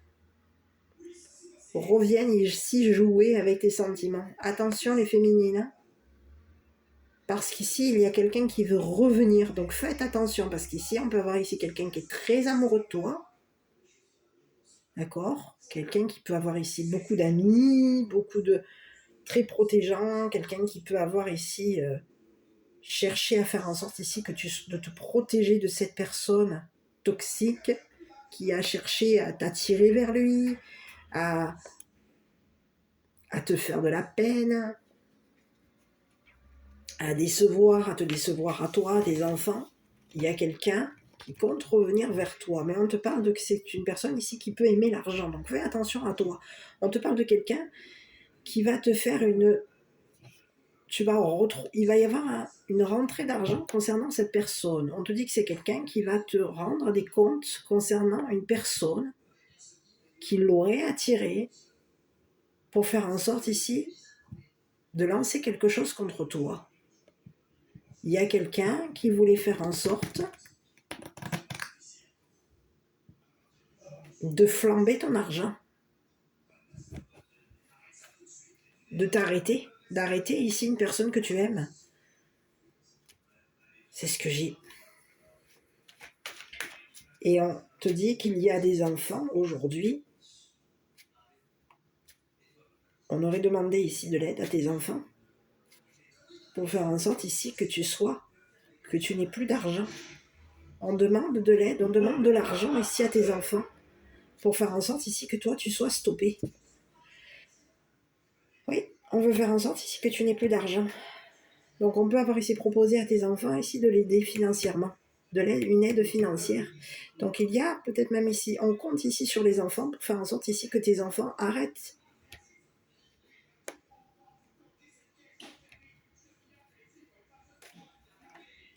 Reviennent ici jouer avec tes sentiments. Attention les féminines, parce qu'ici il y a quelqu'un qui veut revenir, donc faites attention, parce qu'ici on peut avoir ici quelqu'un qui est très amoureux de toi, d'accord, quelqu'un qui peut avoir ici beaucoup d'amis, beaucoup de très protégeants, quelqu'un qui peut avoir ici chercher à faire en sorte ici de te protéger de cette personne toxique qui a cherché à t'attirer vers lui, à te faire de la peine, à te décevoir à toi, à tes enfants. Il y a quelqu'un qui compte revenir vers toi. Mais on te parle de que c'est une personne ici qui peut aimer l'argent. Donc fais attention à toi. On te parle de quelqu'un qui va te faire il va y avoir une rentrée d'argent concernant cette personne. On te dit que c'est quelqu'un qui va te rendre des comptes concernant une personne qui l'aurait attiré pour faire en sorte ici de lancer quelque chose contre toi. Il y a quelqu'un qui voulait faire en sorte de flamber ton argent, de d'arrêter ici une personne que tu aimes. C'est ce que j'ai. Et on te dit qu'il y a des enfants aujourd'hui. On aurait demandé ici de l'aide à tes enfants pour faire en sorte ici que tu n'aies plus d'argent. On demande de l'aide, on demande de l'argent ici à tes enfants pour faire en sorte ici que toi tu sois stoppé. Oui, on veut faire en sorte ici que tu n'aies plus d'argent. Donc on peut avoir ici proposé à tes enfants ici de l'aider financièrement, une aide financière. Donc il y a peut-être même ici, on compte ici sur les enfants pour faire en sorte ici que tes enfants arrêtent.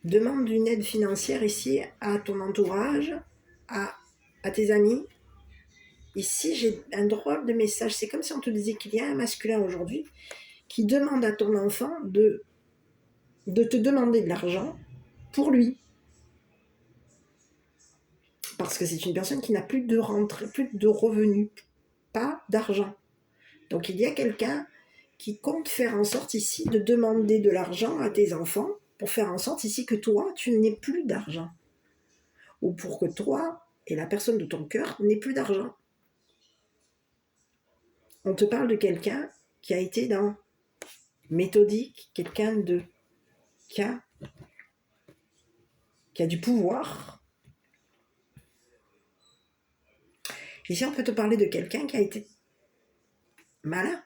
Demande une aide financière ici à ton entourage, à tes amis. Ici j'ai un drôle de message, c'est comme si on te disait qu'il y a un masculin aujourd'hui qui demande à ton enfant de te demander de l'argent pour lui. Parce que c'est une personne qui n'a plus de rentrée, plus de revenus, pas d'argent. Donc il y a quelqu'un qui compte faire en sorte ici de demander de l'argent à tes enfants pour faire en sorte ici que toi, tu n'aies plus d'argent. Ou pour que toi et la personne de ton cœur n'aient plus d'argent. On te parle de quelqu'un qui a été dans méthodique, quelqu'un qui a du pouvoir. Ici, on peut te parler de quelqu'un qui a été malin.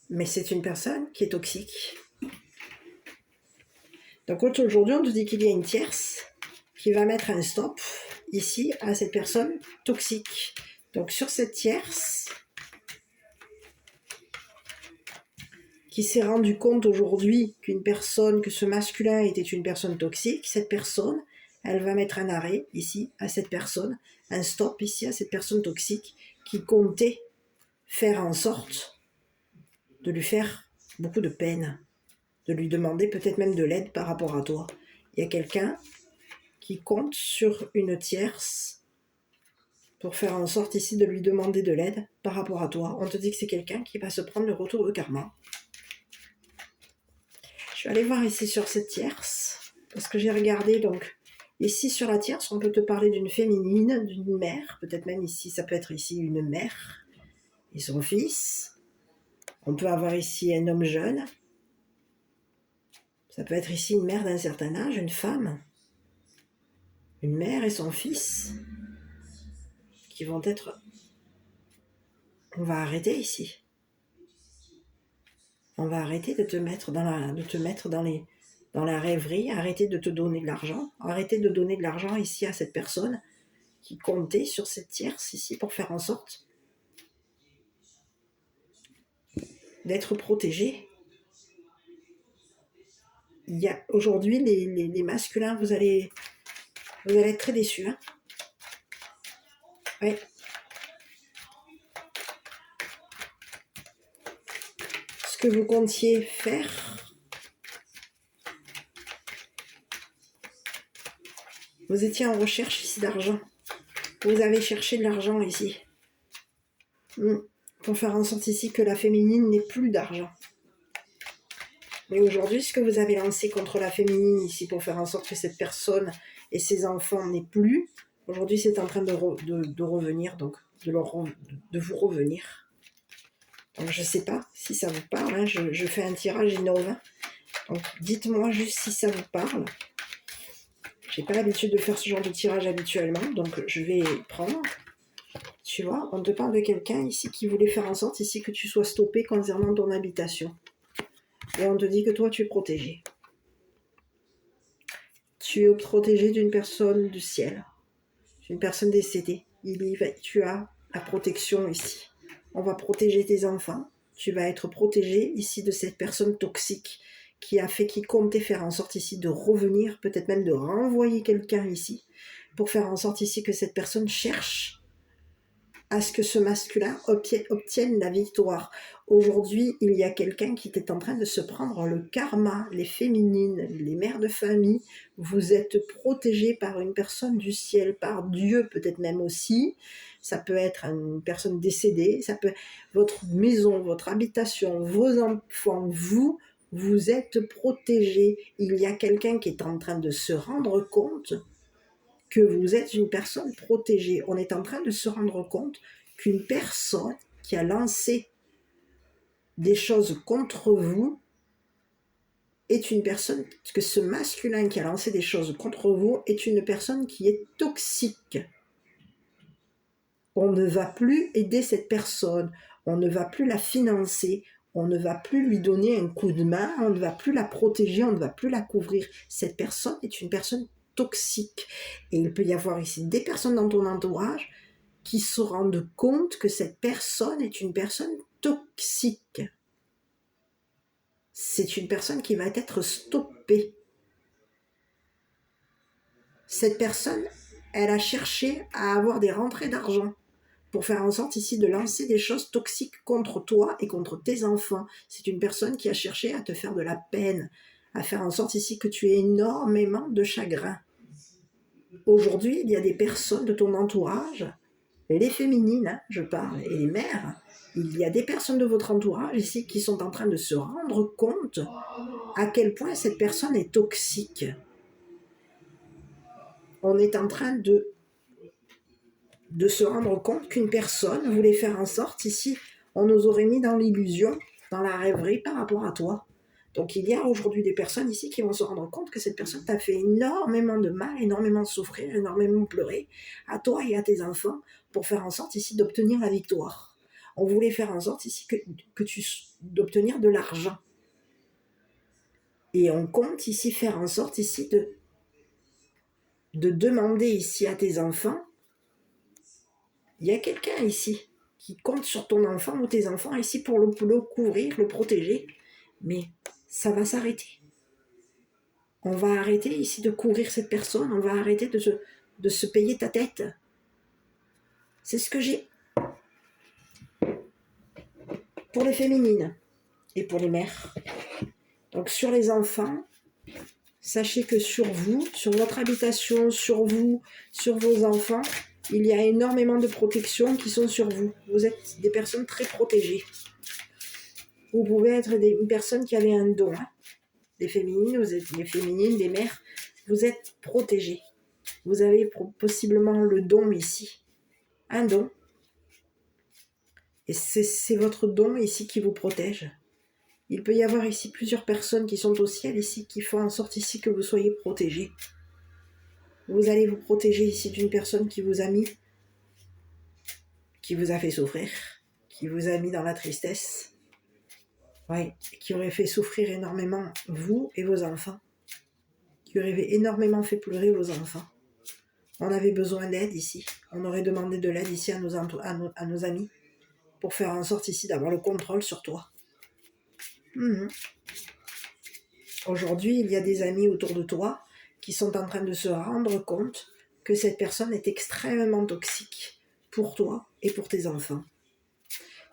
Mais c'est une personne qui est toxique. Donc aujourd'hui, on te dit qu'il y a une tierce qui va mettre un stop ici à cette personne toxique. Donc sur cette tierce qui s'est rendu compte aujourd'hui que ce masculin était une personne toxique, cette personne, elle va mettre un arrêt ici à cette personne, un stop ici à cette personne toxique qui comptait faire en sorte de lui faire beaucoup de peine, de lui demander peut-être même de l'aide par rapport à toi. Il y a quelqu'un qui compte sur une tierce pour faire en sorte ici de lui demander de l'aide par rapport à toi. On te dit que c'est quelqu'un qui va se prendre le retour de karma. Je vais aller voir ici sur cette tierce, parce que j'ai regardé, donc, ici sur la tierce, on peut te parler d'une féminine, d'une mère, peut-être même ici, ça peut être ici une mère et son fils. On peut avoir ici un homme jeune. Ça peut être ici une mère d'un certain âge, une femme. Une mère et son fils qui vont être... On va arrêter ici. On va arrêter de te mettre dans la rêverie, arrêter de te donner de l'argent, arrêter de donner de l'argent ici à cette personne qui comptait sur cette tierce ici pour faire en sorte d'être protégé. Il y a aujourd'hui les masculins, vous allez être très déçus. Hein. Ouais. Ce que vous comptiez faire, vous étiez en recherche ici d'argent. Vous avez cherché de l'argent ici. Pour faire en sorte ici que la féminine n'ait plus d'argent. Mais aujourd'hui, ce que vous avez lancé contre la féminine ici pour faire en sorte que cette personne et ses enfants n'aient plus, aujourd'hui c'est en train de revenir, donc de vous revenir. Donc je ne sais pas si ça vous parle, hein, je fais un tirage innove. Donc dites-moi juste si ça vous parle. J'ai pas l'habitude de faire ce genre de tirage habituellement, donc je vais prendre. Tu vois, on te parle de quelqu'un ici qui voulait faire en sorte ici que tu sois stoppé concernant ton habitation. Et on te dit que toi tu es protégé. Tu es protégé d'une personne du ciel, d'une personne décédée. Tu as la protection ici. On va protéger tes enfants. Tu vas être protégé ici de cette personne toxique qui comptait faire en sorte ici de revenir, peut-être même de renvoyer quelqu'un ici, pour faire en sorte ici que cette personne cherche à ce que ce masculin obtienne la victoire. Aujourd'hui, il y a quelqu'un qui était en train de se prendre le karma, les féminines, les mères de famille. Vous êtes protégés par une personne du ciel, par Dieu peut-être même aussi. Ça peut être une personne décédée, ça peut être votre maison, votre habitation, vos enfants, vous êtes protégés. Il y a quelqu'un qui est en train de se rendre compte que vous êtes une personne protégée. On est en train de se rendre compte qu'une personne qui a lancé des choses contre vous est une personne, que ce masculin qui a lancé des choses contre vous est une personne qui est toxique. On ne va plus aider cette personne, on ne va plus la financer, on ne va plus lui donner un coup de main, on ne va plus la protéger, on ne va plus la couvrir. Cette personne est une personne toxique. Et il peut y avoir ici des personnes dans ton entourage qui se rendent compte que cette personne est une personne toxique. C'est une personne qui va être stoppée. Cette personne, elle a cherché à avoir des rentrées d'argent pour faire en sorte ici de lancer des choses toxiques contre toi et contre tes enfants. C'est une personne qui a cherché à te faire de la peine, à faire en sorte ici que tu aies énormément de chagrin. Aujourd'hui, il y a des personnes de ton entourage, les féminines, hein, je parle, et les mères, il y a des personnes de votre entourage ici qui sont en train de se rendre compte à quel point cette personne est toxique. On est en train de se rendre compte qu'une personne voulait faire en sorte, ici, on nous aurait mis dans l'illusion, dans la rêverie par rapport à toi. Donc il y a aujourd'hui des personnes ici qui vont se rendre compte que cette personne t'a fait énormément de mal, énormément souffrir, énormément pleurer, à toi et à tes enfants, pour faire en sorte ici d'obtenir la victoire. On voulait faire en sorte ici d'obtenir de l'argent. Et on compte ici faire en sorte ici de demander ici à tes enfants, il y a quelqu'un ici qui compte sur ton enfant ou tes enfants ici pour le couvrir, le protéger, mais ça va s'arrêter. On va arrêter ici de couvrir cette personne, on va arrêter de se payer ta tête. C'est ce que j'ai. Pour les féminines et pour les mères. Donc sur les enfants, sachez que sur vous, sur votre habitation, sur vous, sur vos enfants, il y a énormément de protections qui sont sur vous. Vous êtes des personnes très protégées. Vous pouvez être une personne qui avait un don. Hein. Des féminines, vous êtes des féminines, des mères, vous êtes protégées. Vous avez possiblement le don ici. Un don. Et c'est votre don ici qui vous protège. Il peut y avoir ici plusieurs personnes qui sont au ciel ici, qui font en sorte ici que vous soyez protégés. Vous allez vous protéger ici d'une personne qui vous a mis, qui vous a fait souffrir, qui vous a mis dans la tristesse. Oui, qui aurait fait souffrir énormément vous et vos enfants. Qui aurait énormément fait pleurer vos enfants. On avait besoin d'aide ici. On aurait demandé de l'aide ici à nos amis pour faire en sorte ici d'avoir le contrôle sur toi. Aujourd'hui, il y a des amis autour de toi qui sont en train de se rendre compte que cette personne est extrêmement toxique pour toi et pour tes enfants.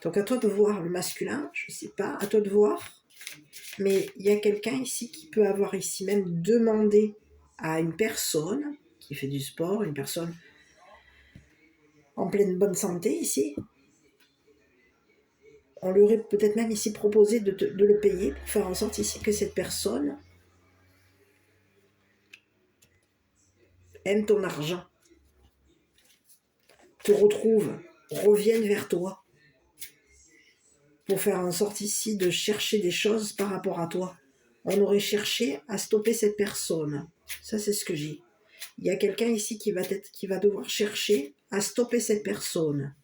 Donc à toi de voir le masculin, je ne sais pas, à toi de voir, mais il y a quelqu'un ici qui peut avoir ici même demandé à une personne qui fait du sport, une personne en pleine bonne santé ici, on lui aurait peut-être même ici proposé de le payer pour faire en sorte ici que cette personne aime ton argent, te retrouve, revienne vers toi, pour faire en sorte ici de chercher des choses par rapport à toi. On aurait cherché à stopper cette personne. Ça, c'est ce que j'ai. Il y a quelqu'un ici qui va devoir chercher à stopper cette personne.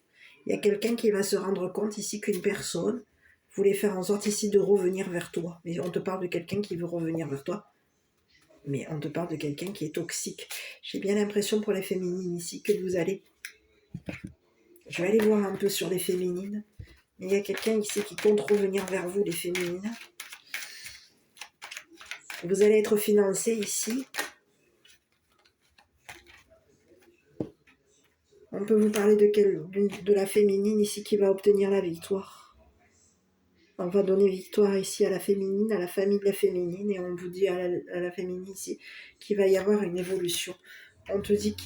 Il y a quelqu'un qui va se rendre compte ici qu'une personne voulait faire en sorte ici de revenir vers toi. Mais on te parle de quelqu'un qui veut revenir vers toi. Mais on te parle de quelqu'un qui est toxique. J'ai bien l'impression pour les féminines ici que vous allez... Je vais aller voir un peu sur les féminines. Il y a quelqu'un ici qui compte revenir vers vous, les féminines. Vous allez être financé ici. On peut vous parler de la féminine ici qui va obtenir la victoire. On va donner victoire ici à la féminine, à la famille de la féminine, et on vous dit à la féminine ici qu'il va y avoir une évolution. On te dit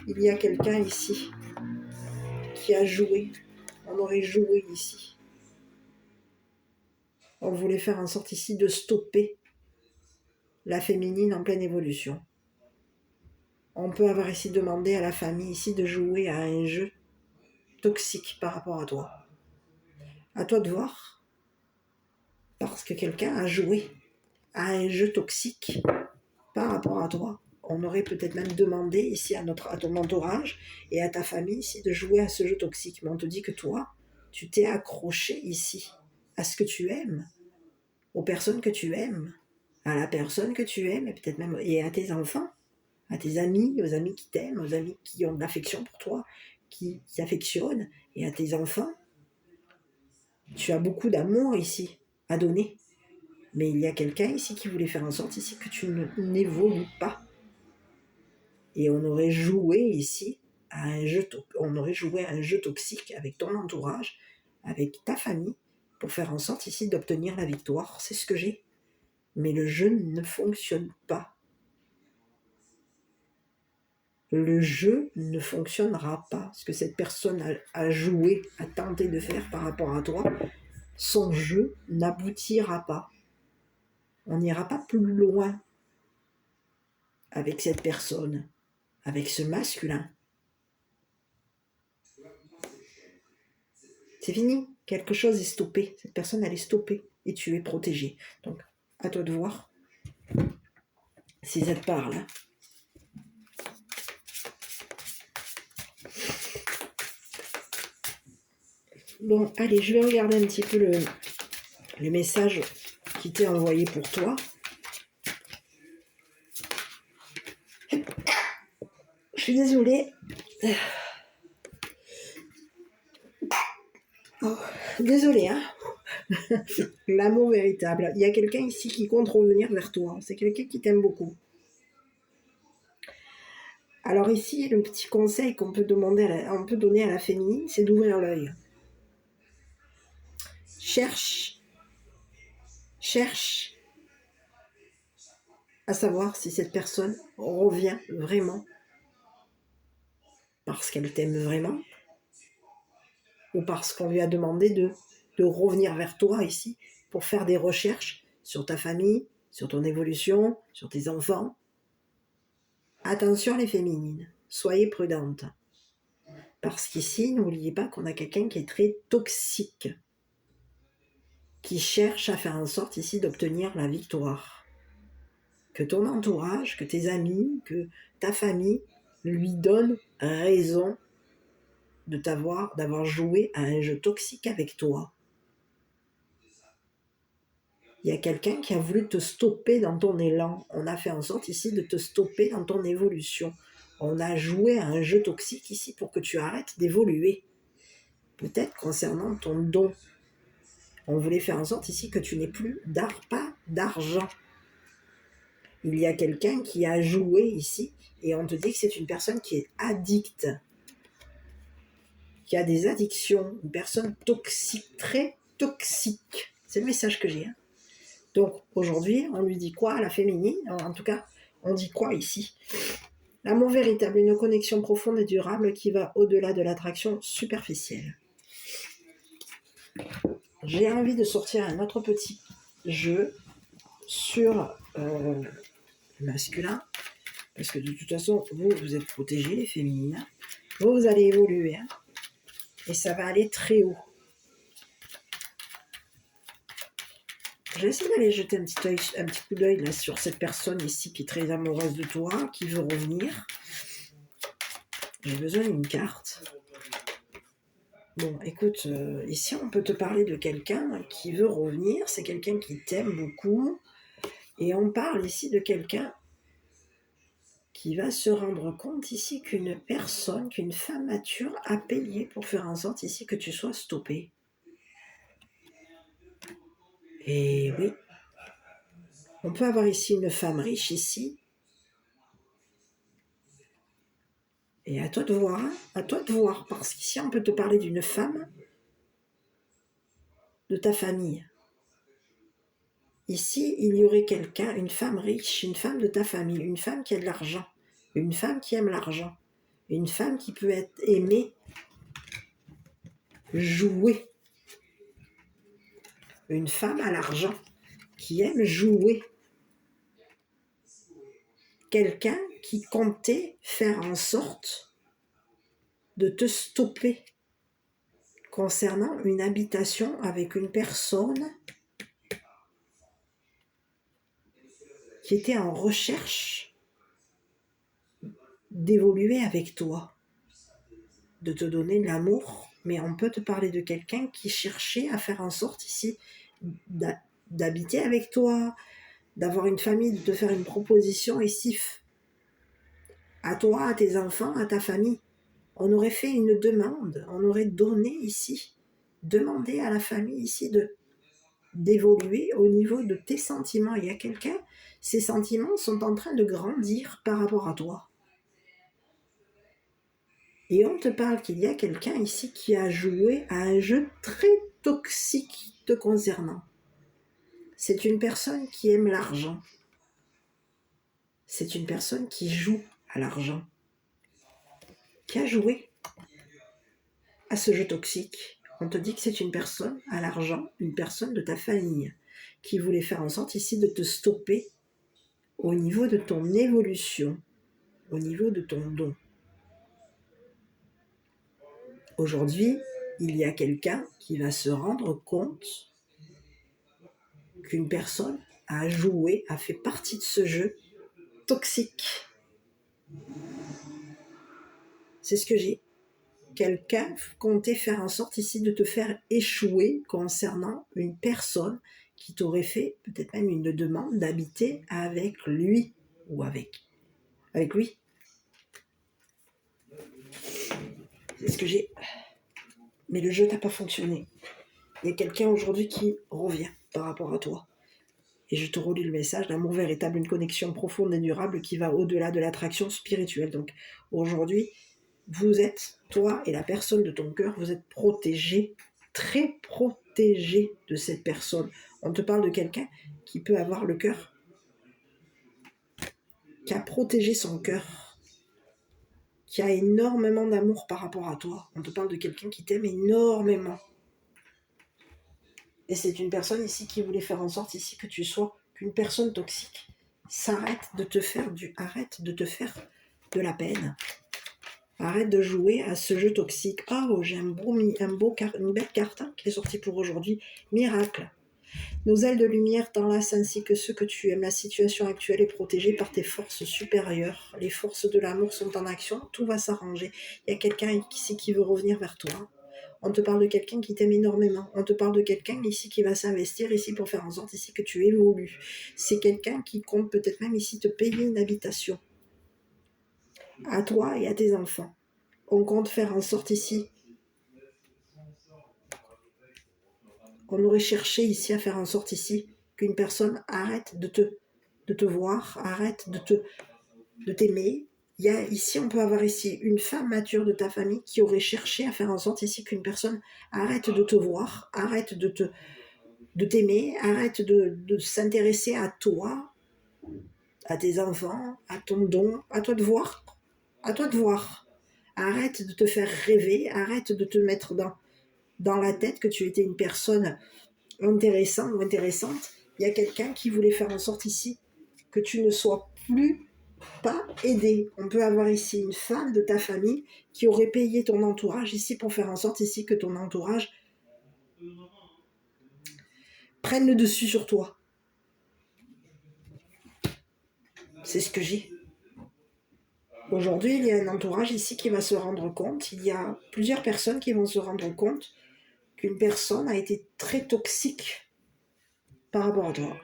il y a quelqu'un ici qui a joué. On aurait joué ici. On voulait faire en sorte ici de stopper la féminine en pleine évolution. On peut avoir ici demandé à la famille ici de jouer à un jeu toxique par rapport à toi. À toi de voir. Parce que quelqu'un a joué à un jeu toxique par rapport à toi. On aurait peut-être même demandé ici à ton entourage et à ta famille ici de jouer à ce jeu toxique. Mais on te dit que toi, tu t'es accroché ici à ce que tu aimes, aux personnes que tu aimes, à la personne que tu aimes et peut-être même et à tes enfants, à tes amis, aux amis qui t'aiment, aux amis qui ont de l'affection pour toi, qui t'affectionnent, et à tes enfants. Tu as beaucoup d'amour ici à donner. Mais il y a quelqu'un ici qui voulait faire en sorte ici que tu n'évolues pas. Et on aurait joué ici à un jeu toxique avec ton entourage, avec ta famille, pour faire en sorte ici d'obtenir la victoire. C'est ce que j'ai. Mais le jeu ne fonctionne pas. Le jeu ne fonctionnera pas. Ce que cette personne a joué, a tenté de faire par rapport à toi, son jeu n'aboutira pas. On n'ira pas plus loin avec cette personne, avec ce masculin. C'est fini, quelque chose est stoppé. Cette personne, elle est stoppée et tu es protégé. Donc, à toi de voir si ça te parle. Hein. Bon, allez, je vais regarder un petit peu le message qui t'est envoyé pour toi. Je suis désolée. Oh, désolée, hein. L'amour véritable. Il y a quelqu'un ici qui compte revenir vers toi. C'est quelqu'un qui t'aime beaucoup. Alors ici, le petit conseil qu'on peut donner à la féminine, c'est d'ouvrir l'œil. Cherche à savoir si cette personne revient vraiment parce qu'elle t'aime vraiment ou parce qu'on lui a demandé de revenir vers toi ici pour faire des recherches sur ta famille, sur ton évolution, sur tes enfants. Attention les féminines, soyez prudentes. Parce qu'ici, n'oubliez pas qu'on a quelqu'un qui est très toxique, qui cherche à faire en sorte ici d'obtenir la victoire. Que ton entourage, que tes amis, que ta famille lui donnent raison d'avoir joué à un jeu toxique avec toi. Il y a quelqu'un qui a voulu te stopper dans ton élan. On a fait en sorte ici de te stopper dans ton évolution. On a joué à un jeu toxique ici pour que tu arrêtes d'évoluer. Peut-être concernant ton don On voulait faire en sorte ici que tu n'aies plus pas d'argent. Il y a quelqu'un qui a joué ici et on te dit que c'est une personne qui est addicte, qui a des addictions, une personne toxique, très toxique. C'est le message que j'ai. Donc aujourd'hui, on lui dit quoi à la féminine? En tout cas, on dit quoi ici? L'amour véritable, une connexion profonde et durable qui va au-delà de l'attraction superficielle. J'ai envie de sortir un autre petit jeu sur le masculin, parce que de toute façon, vous êtes protégés, les féminines. Vous allez évoluer, hein, et ça va aller très haut. Je vais essayer d'aller jeter un petit coup d'œil là sur cette personne ici qui est très amoureuse de toi, qui veut revenir. J'ai besoin d'une carte. Bon, écoute, ici on peut te parler de quelqu'un qui veut revenir, c'est quelqu'un qui t'aime beaucoup, et on parle ici de quelqu'un qui va se rendre compte ici qu'une femme mature a payé pour faire en sorte ici que tu sois stoppé. Et oui, on peut avoir ici une femme riche ici, et à toi de voir, hein, à toi de voir, parce qu'ici on peut te parler d'une femme de ta famille. Ici, il y aurait quelqu'un, une femme riche, une femme de ta famille, une femme qui a de l'argent, une femme qui aime l'argent, une femme qui peut être aimée, jouer, une femme à l'argent qui aime jouer, quelqu'un qui comptait faire en sorte de te stopper concernant une habitation avec une personne qui était en recherche d'évoluer avec toi, de te donner de l'amour, mais on peut te parler de quelqu'un qui cherchait à faire en sorte ici d'habiter avec toi, d'avoir une famille, de te faire une proposition ici à toi, à tes enfants, à ta famille. On aurait fait une demande, on aurait donné ici, demandé à la famille ici d'évoluer au niveau de tes sentiments. Il y a quelqu'un, ses sentiments sont en train de grandir par rapport à toi. Et on te parle qu'il y a quelqu'un ici qui a joué à un jeu très toxique te concernant. C'est une personne qui aime l'argent. C'est une personne qui joue à l'argent. Qui a joué à ce jeu toxique. On te dit que c'est une personne à l'argent, une personne de ta famille, qui voulait faire en sorte ici de te stopper au niveau de ton évolution, au niveau de ton don. Aujourd'hui, il y a quelqu'un qui va se rendre compte qu'une personne a joué, a fait partie de ce jeu toxique. C'est ce que j'ai. Quelqu'un comptait faire en sorte ici de te faire échouer concernant une personne qui t'aurait fait peut-être même une demande d'habiter avec lui ou avec lui. C'est ce que j'ai. Mais le jeu n'a pas fonctionné. Il y a quelqu'un aujourd'hui qui revient par rapport à toi. Et je te relis le message: l'amour véritable, une connexion profonde et durable qui va au-delà de l'attraction spirituelle. Donc aujourd'hui, vous êtes, toi et la personne de ton cœur, vous êtes protégés, très protégés de cette personne. On te parle de quelqu'un qui peut avoir le cœur, qui a protégé son cœur, qui a énormément d'amour par rapport à toi. On te parle de quelqu'un qui t'aime énormément. Et c'est une personne ici qui voulait faire en sorte ici que tu sois qu'une personne toxique arrête de te faire de la peine. Arrête de jouer à ce jeu toxique. Oh, j'ai une belle carte qui est sortie pour aujourd'hui. Miracle. Nos ailes de lumière t'enlacent ainsi que ceux que tu aimes. La situation actuelle est protégée par tes forces supérieures. Les forces de l'amour sont en action. Tout va s'arranger. Il y a quelqu'un ici qui veut revenir vers toi. On te parle de quelqu'un qui t'aime énormément. On te parle de quelqu'un ici qui va s'investir ici pour faire en sorte ici que tu évolues. C'est quelqu'un qui compte peut-être même ici te payer une habitation. À toi et à tes enfants. On compte faire en sorte ici on aurait cherché ici à faire en sorte ici qu'une personne arrête de te voir, arrête de t'aimer. Ici, on peut avoir ici une femme mature de ta famille qui aurait cherché à faire en sorte ici qu'une personne arrête de te voir, arrête de t'aimer, arrête de s'intéresser à toi, à tes enfants, à ton don, à toi de voir, à toi de voir. Arrête de te faire rêver, arrête de te mettre dans la tête que tu étais une personne intéressante ou intéressante. Il y a quelqu'un qui voulait faire en sorte ici que tu ne sois plus pas aidé. On peut avoir ici une femme de ta famille qui aurait payé ton entourage ici pour faire en sorte ici que ton entourage prenne le dessus sur toi. C'est ce que j'ai. Aujourd'hui, il y a un entourage ici qui va se rendre compte, il y a plusieurs personnes qui vont se rendre compte qu'une personne a été très toxique par rapport à toi.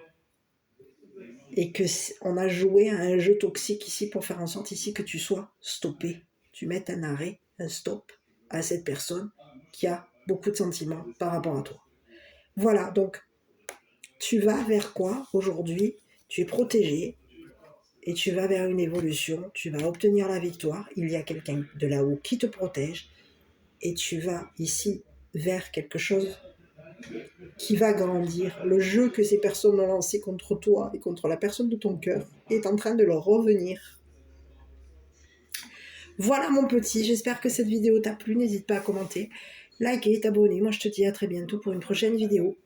Et qu'on a joué à un jeu toxique ici pour faire en sorte ici que tu sois stoppé. Tu mettes un arrêt, un stop à cette personne qui a beaucoup de sentiments par rapport à toi. Voilà, donc tu vas vers quoi aujourd'hui? Tu es protégé et tu vas vers une évolution, tu vas obtenir la victoire. Il y a quelqu'un de là-haut qui te protège et tu vas ici vers quelque chose qui va grandir. Le jeu que ces personnes ont lancé contre toi et contre la personne de ton cœur est en train de leur revenir. Voilà mon petit, j'espère que cette vidéo t'a plu. N'hésite pas à commenter, liker, t'abonner. Moi je te dis à très bientôt pour une prochaine vidéo.